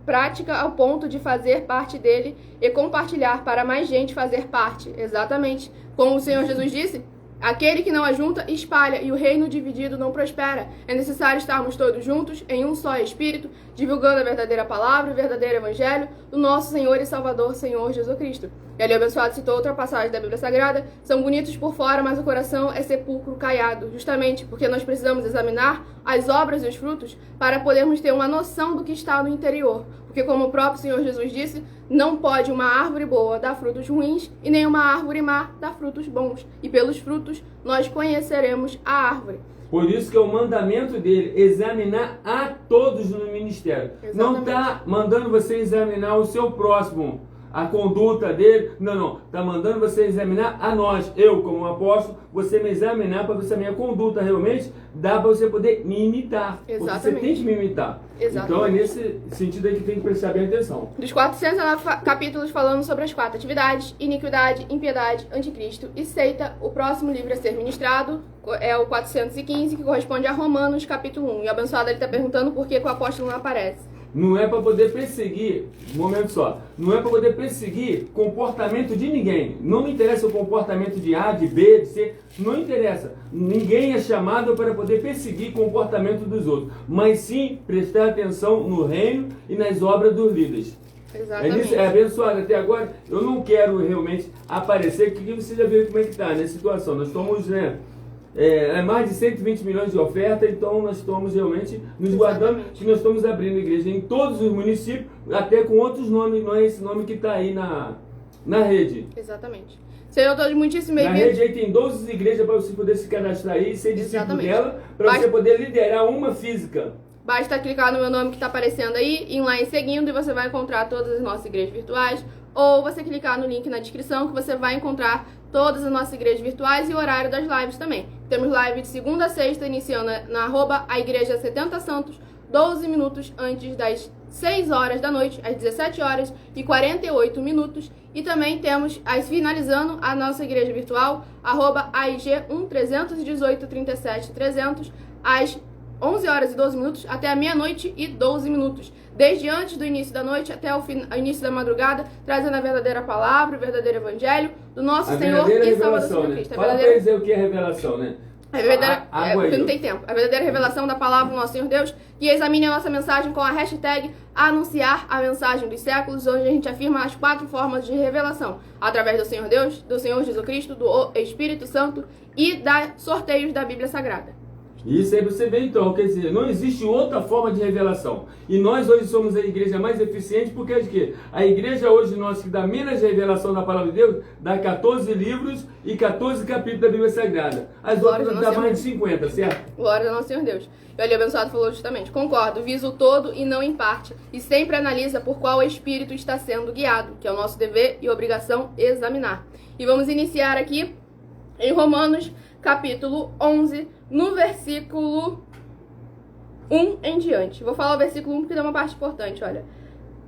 prática ao ponto de fazer parte dele e compartilhar para mais gente fazer parte. Exatamente. Como o Senhor Jesus disse, aquele que não ajunta, espalha, e o reino dividido não prospera. É necessário estarmos todos juntos, em um só espírito, divulgando a verdadeira palavra, o verdadeiro evangelho do nosso Senhor e Salvador, Senhor Jesus Cristo. E ali o abençoado citou outra passagem da Bíblia Sagrada: são bonitos por fora, mas o coração é sepulcro caiado. Justamente porque nós precisamos examinar as obras e os frutos para podermos ter uma noção do que está no interior. Porque como o próprio Senhor Jesus disse, não pode uma árvore boa dar frutos ruins e nenhuma árvore má dar frutos bons. E pelos frutos nós conheceremos a árvore. Por isso que é o mandamento dele, examinar a todos no ministério. Exatamente. Não está mandando você examinar o seu próximo, a conduta dele. Não. Está mandando você examinar a nós. Eu, como apóstolo, você me examinar para ver se a minha conduta realmente dá para você poder me imitar. Exatamente. Porque você tem que me imitar. Exatamente. Então é nesse sentido aí que tem que prestar bem atenção. Dos 409 capítulos falando sobre as 4 atividades: iniquidade, impiedade, anticristo e seita, o próximo livro a ser ministrado é o 415, que corresponde a Romanos, capítulo 1. E o abençoado ele está perguntando por que o apóstolo não aparece. Não é para poder perseguir, um momento só, não é para poder perseguir comportamento de ninguém. Não me interessa o comportamento de A, de B, de C, não interessa. Ninguém é chamado para poder perseguir comportamento dos outros, mas sim prestar atenção no reino e nas obras dos líderes. Exatamente. É abençoado. Até agora, eu não quero realmente aparecer, porque você já viu como é que está, né, situação. Nós estamos, mais de 120 milhões de oferta, então nós estamos realmente nos guardando, que nós estamos abrindo igreja em todos os municípios, até com outros nomes, não é esse nome que está aí na rede. Exatamente. Sejam todos muitíssimo Na bem-vindos. rede aí tem 12 igrejas para você poder se cadastrar aí, ser discípulo Exatamente. dela, para você poder liderar uma física. Basta clicar no meu nome que está aparecendo aí, ir lá em seguindo, e você vai encontrar todas as nossas igrejas virtuais. Ou você clicar no link na descrição, que você vai encontrar todas as nossas igrejas virtuais e o horário das lives também. Temos live de segunda a sexta, iniciando na @ a igreja 70 Santos, 12 minutos antes das 6 horas da noite, às 17h48. E também temos, finalizando a nossa igreja virtual, @AIG 1-318-37-300, às 11h12 até a meia-noite e 12 minutos. Desde antes do início da noite até o início da madrugada, trazendo a verdadeira palavra, o verdadeiro evangelho do nosso Senhor e Salvador Jesus Cristo. Fala pra eles aí o que é revelação, né? A verdadeira, porque não tem tempo. A verdadeira revelação da palavra do nosso Senhor Deus, que examine a nossa mensagem com a hashtag anunciar a mensagem dos séculos, onde a gente afirma as 4 formas de revelação, através do Senhor Deus, do Senhor Jesus Cristo, do Espírito Santo e da sorteios da Bíblia Sagrada. Isso aí você vê então, quer dizer, não existe outra forma de revelação. E nós hoje somos a igreja mais eficiente, porque é de quê? A igreja hoje nossa que dá menos revelação da palavra de Deus, dá 14 livros e 14 capítulos da Bíblia Sagrada. As outras dá mais de 50, certo? Glória ao nosso Senhor Deus. E ali o abençoado falou justamente: concordo, visa o todo e não em parte, e sempre analisa por qual espírito está sendo guiado, que é o nosso dever e obrigação examinar. E vamos iniciar aqui em Romanos, capítulo 11, no versículo 1 em diante. Vou falar o versículo 1 porque dá uma parte importante, olha.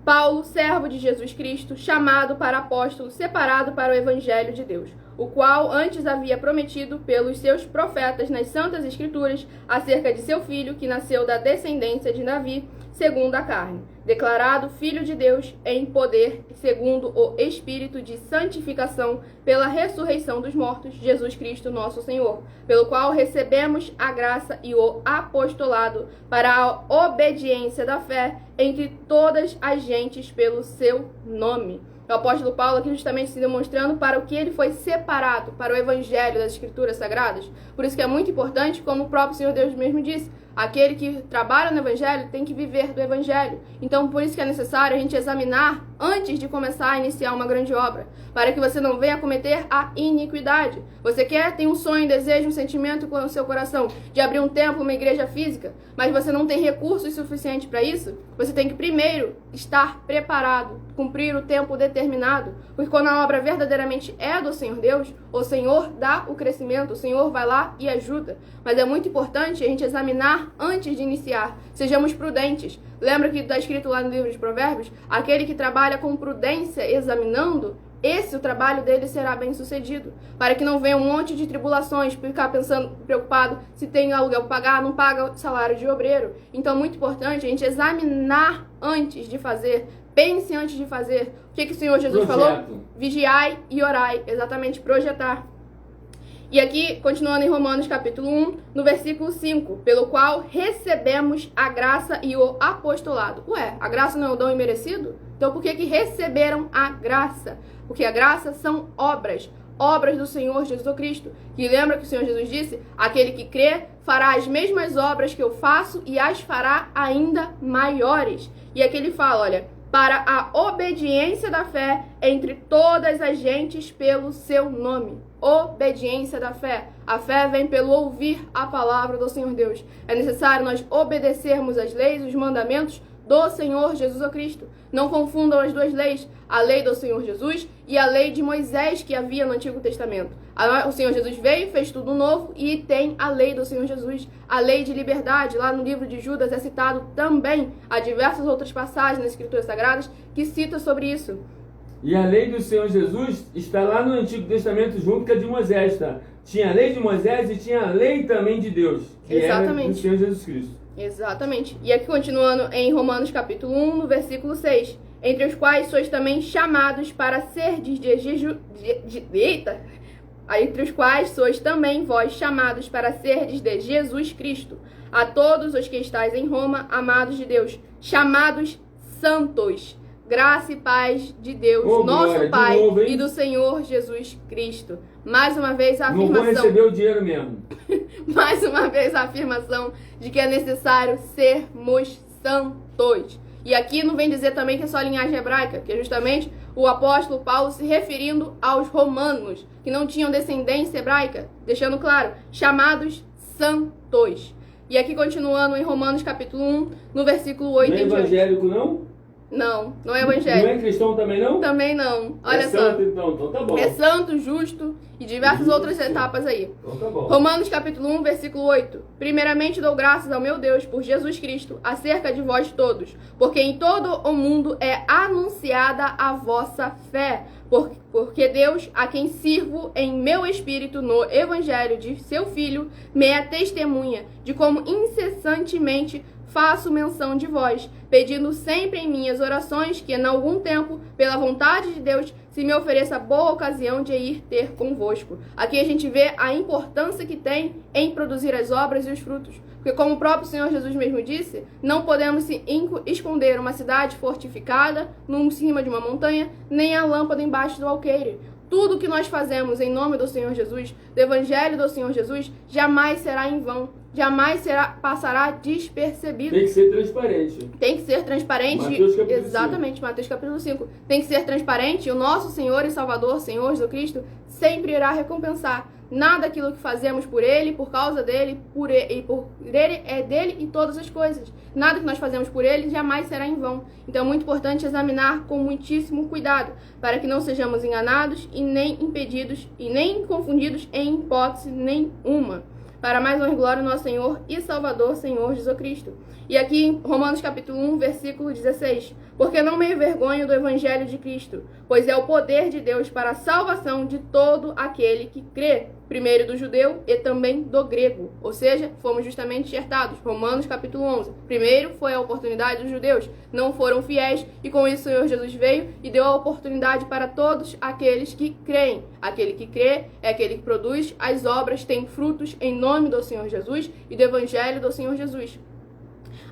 Paulo, servo de Jesus Cristo, chamado para apóstolo, separado para o evangelho de Deus, o qual antes havia prometido pelos seus profetas nas santas escrituras acerca de seu filho, que nasceu da descendência de Davi, segundo a carne, declarado Filho de Deus em poder, segundo o Espírito de santificação, pela ressurreição dos mortos, Jesus Cristo nosso Senhor, pelo qual recebemos a graça e o apostolado para a obediência da fé entre todas as gentes pelo seu nome. O apóstolo Paulo aqui justamente se demonstrando para o que ele foi separado, para o evangelho das escrituras sagradas. Por isso que é muito importante, como o próprio Senhor Deus mesmo disse, aquele que trabalha no evangelho tem que viver do evangelho. Então, por isso que é necessário a gente examinar antes de começar a iniciar uma grande obra, para que você não venha cometer a iniquidade. Você tem um sonho, um desejo, um sentimento com o seu coração de abrir um templo, uma igreja física, mas você não tem recursos suficientes para isso? Você tem que primeiro estar preparado, cumprir o tempo determinado, porque quando a obra verdadeiramente é do Senhor Deus, o Senhor dá o crescimento, o Senhor vai lá e ajuda. Mas é muito importante a gente examinar antes de iniciar. Sejamos prudentes. Lembra que está escrito lá no livro de Provérbios? Aquele que trabalha com prudência examinando, o trabalho dele será bem sucedido. Para que não venha um monte de tribulações, ficar pensando, preocupado se tem aluguel para pagar, não paga salário de obreiro. Então é muito importante a gente examinar antes de fazer. Pense antes de fazer. O que o Senhor Jesus falou? Vigiai e orai. Exatamente, projetar. E aqui, continuando em Romanos capítulo 1, no versículo 5, pelo qual recebemos a graça e o apostolado. Ué, a graça não é o dom imerecido? Então por que receberam a graça? Porque a graça são obras do Senhor Jesus Cristo. Que lembra que o Senhor Jesus disse, aquele que crê fará as mesmas obras que eu faço e as fará ainda maiores. E aqui ele fala, olha, para a obediência da fé entre todas as gentes pelo seu nome. Obediência da fé. A fé vem pelo ouvir a palavra do Senhor Deus. É necessário nós obedecermos as leis, os mandamentos do Senhor Jesus Cristo. Não confundam as duas leis, a lei do Senhor Jesus e a lei de Moisés que havia no Antigo Testamento. O Senhor Jesus veio, fez tudo novo e tem a lei do Senhor Jesus, a lei de liberdade. Lá no livro de Judas é citado também. Há diversas outras passagens nas Escrituras Sagradas que citam sobre isso. E a lei do Senhor Jesus está lá no Antigo Testamento junto com a de Moisés, tá? Tinha a lei de Moisés e tinha a lei também de Deus, que Exatamente. era do Senhor Jesus Cristo. Exatamente. E aqui continuando em Romanos capítulo 1, no versículo 6, entre os quais sois também chamados para serdes entre os quais sois também vós chamados para serdes de Jesus Cristo. A todos os que estáis em Roma, amados de Deus, chamados santos. Graça e paz de Deus, nosso Pai, novo, e do Senhor Jesus Cristo. Mais uma vez a afirmação... Não vou receber o dinheiro mesmo. Mais uma vez a afirmação de que é necessário sermos santos. E aqui não vem dizer também que é só a linhagem hebraica, que é justamente o apóstolo Paulo se referindo aos romanos, que não tinham descendência hebraica, deixando claro, chamados santos. E aqui continuando em Romanos capítulo 1, no versículo 8 não é evangélico, não? Não é evangélico. Não é cristão também, não? Também não. Olha é santo, então tá bom. É santo, justo e diversas outras etapas aí. Então tá bom. Romanos capítulo 1, versículo 8. Primeiramente dou graças ao meu Deus por Jesus Cristo, acerca de vós todos, porque em todo o mundo é anunciada a vossa fé. Porque Deus, a quem sirvo em meu espírito no evangelho de seu Filho, me é testemunha de como incessantemente faço menção de vós, pedindo sempre em minhas orações que, em algum tempo, pela vontade de Deus, se me ofereça boa ocasião de ir ter convosco. Aqui a gente vê a importância que tem em produzir as obras e os frutos. Porque como o próprio Senhor Jesus mesmo disse, não podemos se esconder uma cidade fortificada em cima de uma montanha, nem a lâmpada embaixo do alqueire. Tudo que nós fazemos em nome do Senhor Jesus, do Evangelho do Senhor Jesus, jamais será em vão, jamais passará despercebido. Tem que ser transparente. Tem que ser transparente. Mateus capítulo exatamente, 5. Mateus capítulo 5. Tem que ser transparente e o nosso Senhor e Salvador, Senhor Jesus Cristo, sempre irá recompensar. Nada daquilo que fazemos por Ele, por causa dEle, por Ele, é dEle e todas as coisas. Nada que nós fazemos por Ele jamais será em vão. Então é muito importante examinar com muitíssimo cuidado, para que não sejamos enganados e nem impedidos e nem confundidos em hipótese nenhuma. Para mais honra e glória do nosso Senhor e Salvador, Senhor Jesus Cristo. E aqui em Romanos capítulo 1, versículo 16. Porque não me envergonho do Evangelho de Cristo, pois é o poder de Deus para a salvação de todo aquele que crê, primeiro do judeu e também do grego. Ou seja, fomos justamente enxertados. Romanos capítulo 11. Primeiro foi a oportunidade dos judeus, não foram fiéis, e com isso o Senhor Jesus veio e deu a oportunidade para todos aqueles que creem. Aquele que crê é aquele que produz as obras, tem frutos em nome do Senhor Jesus e do Evangelho do Senhor Jesus.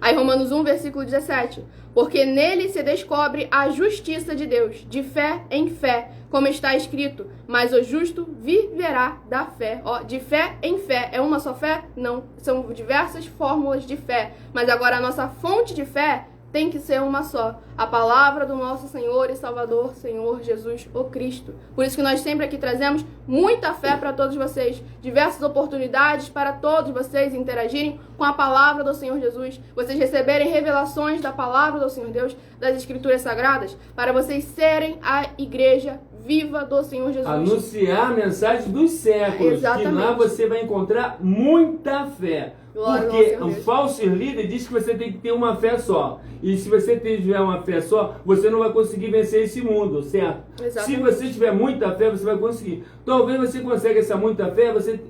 Aí Romanos 1, versículo 17. Porque nele se descobre a justiça de Deus, de fé em fé, como está escrito, mas o justo viverá da fé. Ó, de fé em fé. É uma só fé? Não. São diversas fórmulas de fé. Mas agora a nossa fonte de fé tem que ser uma só. A palavra do nosso Senhor e Salvador, Senhor Jesus, o Cristo. Por isso que nós sempre aqui trazemos muita fé para todos vocês. Diversas oportunidades para todos vocês interagirem com a palavra do Senhor Jesus. Vocês receberem revelações da palavra do Senhor Deus, das Escrituras Sagradas, para vocês serem a igreja viva do Senhor Jesus. Anunciar a mensagem dos séculos. Exatamente. Que lá você vai encontrar muita fé. Glória Porque o falso líder diz que você tem que ter uma fé só. E se você tiver uma fé só, você não vai conseguir vencer esse mundo, certo? Exatamente. Se você tiver muita fé, você vai conseguir. Talvez você consiga essa muita fé, você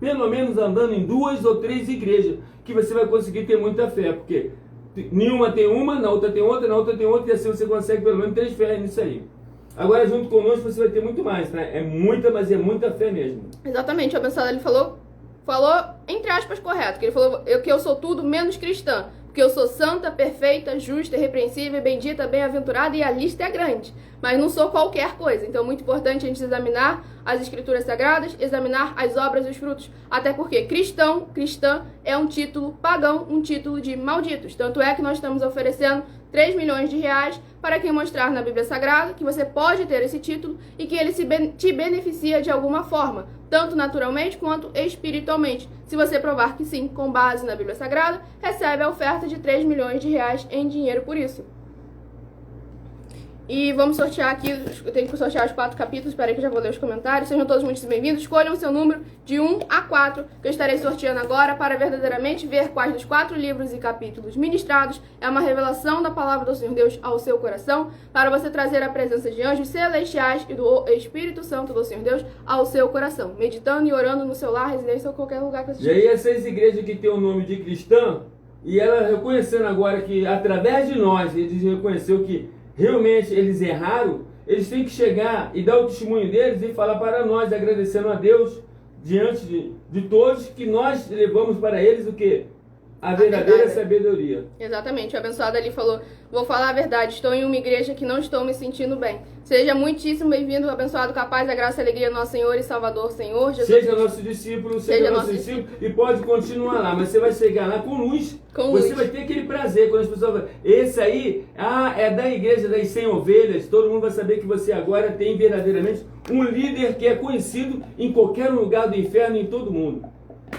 pelo menos andando em 2 ou 3 igrejas, que você vai conseguir ter muita fé. Porque nenhuma tem uma, na outra tem outra, na outra tem outra, e assim você consegue pelo menos 3 fé nisso aí. Agora, junto conosco, você vai ter muito mais, né? É muita, mas é muita fé mesmo. Exatamente, o abençoado ele falou entre aspas correto, que ele falou que eu sou tudo menos cristã, porque eu sou santa, perfeita, justa, irrepreensível, bendita, bem-aventurada e a lista é grande, mas não sou qualquer coisa. Então é muito importante a gente examinar as escrituras sagradas, examinar as obras e os frutos, até porque cristã é um título pagão, um título de malditos. Tanto é que nós estamos oferecendo 3 milhões de reais para quem mostrar na Bíblia Sagrada que você pode ter esse título e que ele te beneficia de alguma forma, tanto naturalmente quanto espiritualmente. Se você provar que sim, com base na Bíblia Sagrada, recebe a oferta de 3 milhões de reais em dinheiro por isso. E vamos sortear aqui, eu tenho que sortear os 4 capítulos, espera aí que eu já vou ler os comentários. Sejam todos muito bem-vindos, escolham o seu número de 1 a 4, que eu estarei sorteando agora para verdadeiramente ver quais dos 4 livros e capítulos ministrados é uma revelação da palavra do Senhor Deus ao seu coração, para você trazer a presença de anjos celestiais e do Espírito Santo do Senhor Deus ao seu coração, meditando e orando no seu lar, residência ou qualquer lugar que você estiver. E aí essas igrejas que tem o nome de cristã, e ela reconhecendo agora que através de nós, eles reconheceu que realmente eles erraram, eles têm que chegar e dar o testemunho deles e falar para nós, agradecendo a Deus diante de todos, que nós levamos para eles o que? A verdadeira sabedoria. Exatamente, o abençoado ali falou, vou falar a verdade, estou em uma igreja que não estou me sentindo bem. Seja muitíssimo bem-vindo, abençoado, capaz da graça e alegria do nosso Senhor e Salvador, Senhor Jesus. Seja nosso discípulo, seja nosso discípulo, e pode continuar lá, mas você vai chegar lá com luz. Você vai ter aquele prazer quando as pessoas falam, esse aí, é da igreja das 100 ovelhas, todo mundo vai saber que você agora tem verdadeiramente um líder que é conhecido em qualquer lugar do inferno, em todo mundo.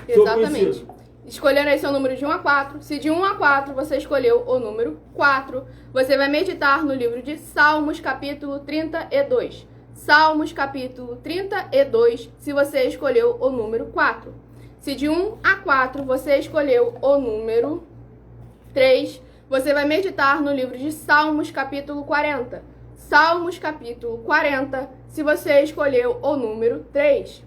Exatamente. Escolhendo aí seu número de 1 a 4. Se de 1 a 4 você escolheu o número 4, você vai meditar no livro de Salmos, capítulo 32. Salmos, capítulo 32, se você escolheu o número 4. Se de 1 a 4 você escolheu o número 3, você vai meditar no livro de Salmos, capítulo 40. Salmos, capítulo 40, se você escolheu o número 3.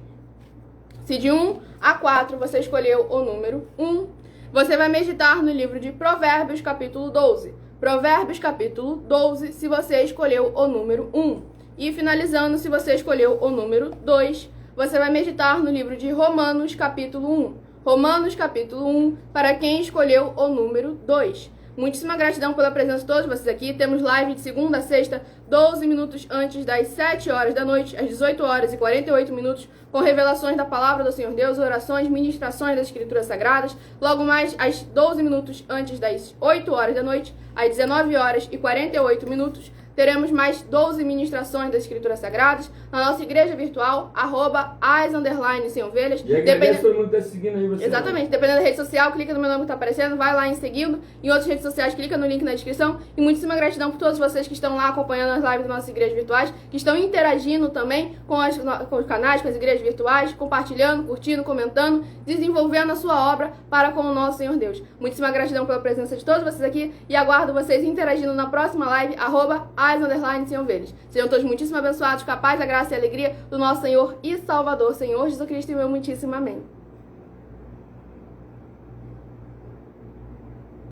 Se de 1 a 4 você escolheu o número 1, você vai meditar no livro de Provérbios, capítulo 12. Provérbios, capítulo 12, se você escolheu o número 1. E finalizando, se você escolheu o número 2, você vai meditar no livro de Romanos, capítulo 1. Romanos, capítulo 1, para quem escolheu o número 2. Muitíssima gratidão pela presença de todos vocês aqui. Temos live de segunda a sexta, 12 minutos antes das 7 horas da noite, às 18 horas e 48 minutos, com revelações da palavra do Senhor Deus, orações, ministrações das Escrituras Sagradas. Logo mais, às 12 minutos antes das 8 horas da noite, às 19 horas e 48 minutos, teremos mais 12 ministrações das Escrituras Sagradas na nossa igreja virtual, @as_sem-ovelhas. E agradeço todo mundo que está seguindo aí você. Exatamente, dependendo da rede social, clica no meu nome que está aparecendo, vai lá em seguindo. Em outras redes sociais, clica no link na descrição. E muitíssima gratidão por todos vocês que estão lá acompanhando as lives das nossas igrejas virtuais, que estão interagindo também com os canais, com as igrejas virtuais, compartilhando, curtindo, comentando, desenvolvendo a sua obra para com o nosso Senhor Deus. Muitíssima gratidão pela presença de todos vocês aqui e aguardo vocês interagindo na próxima live, @as_sem-ovelhas. Sejam todos muitíssimo abençoados, capaz da graça e alegria do nosso Senhor e Salvador, Senhor Jesus Cristo, e meu muitíssimo amém.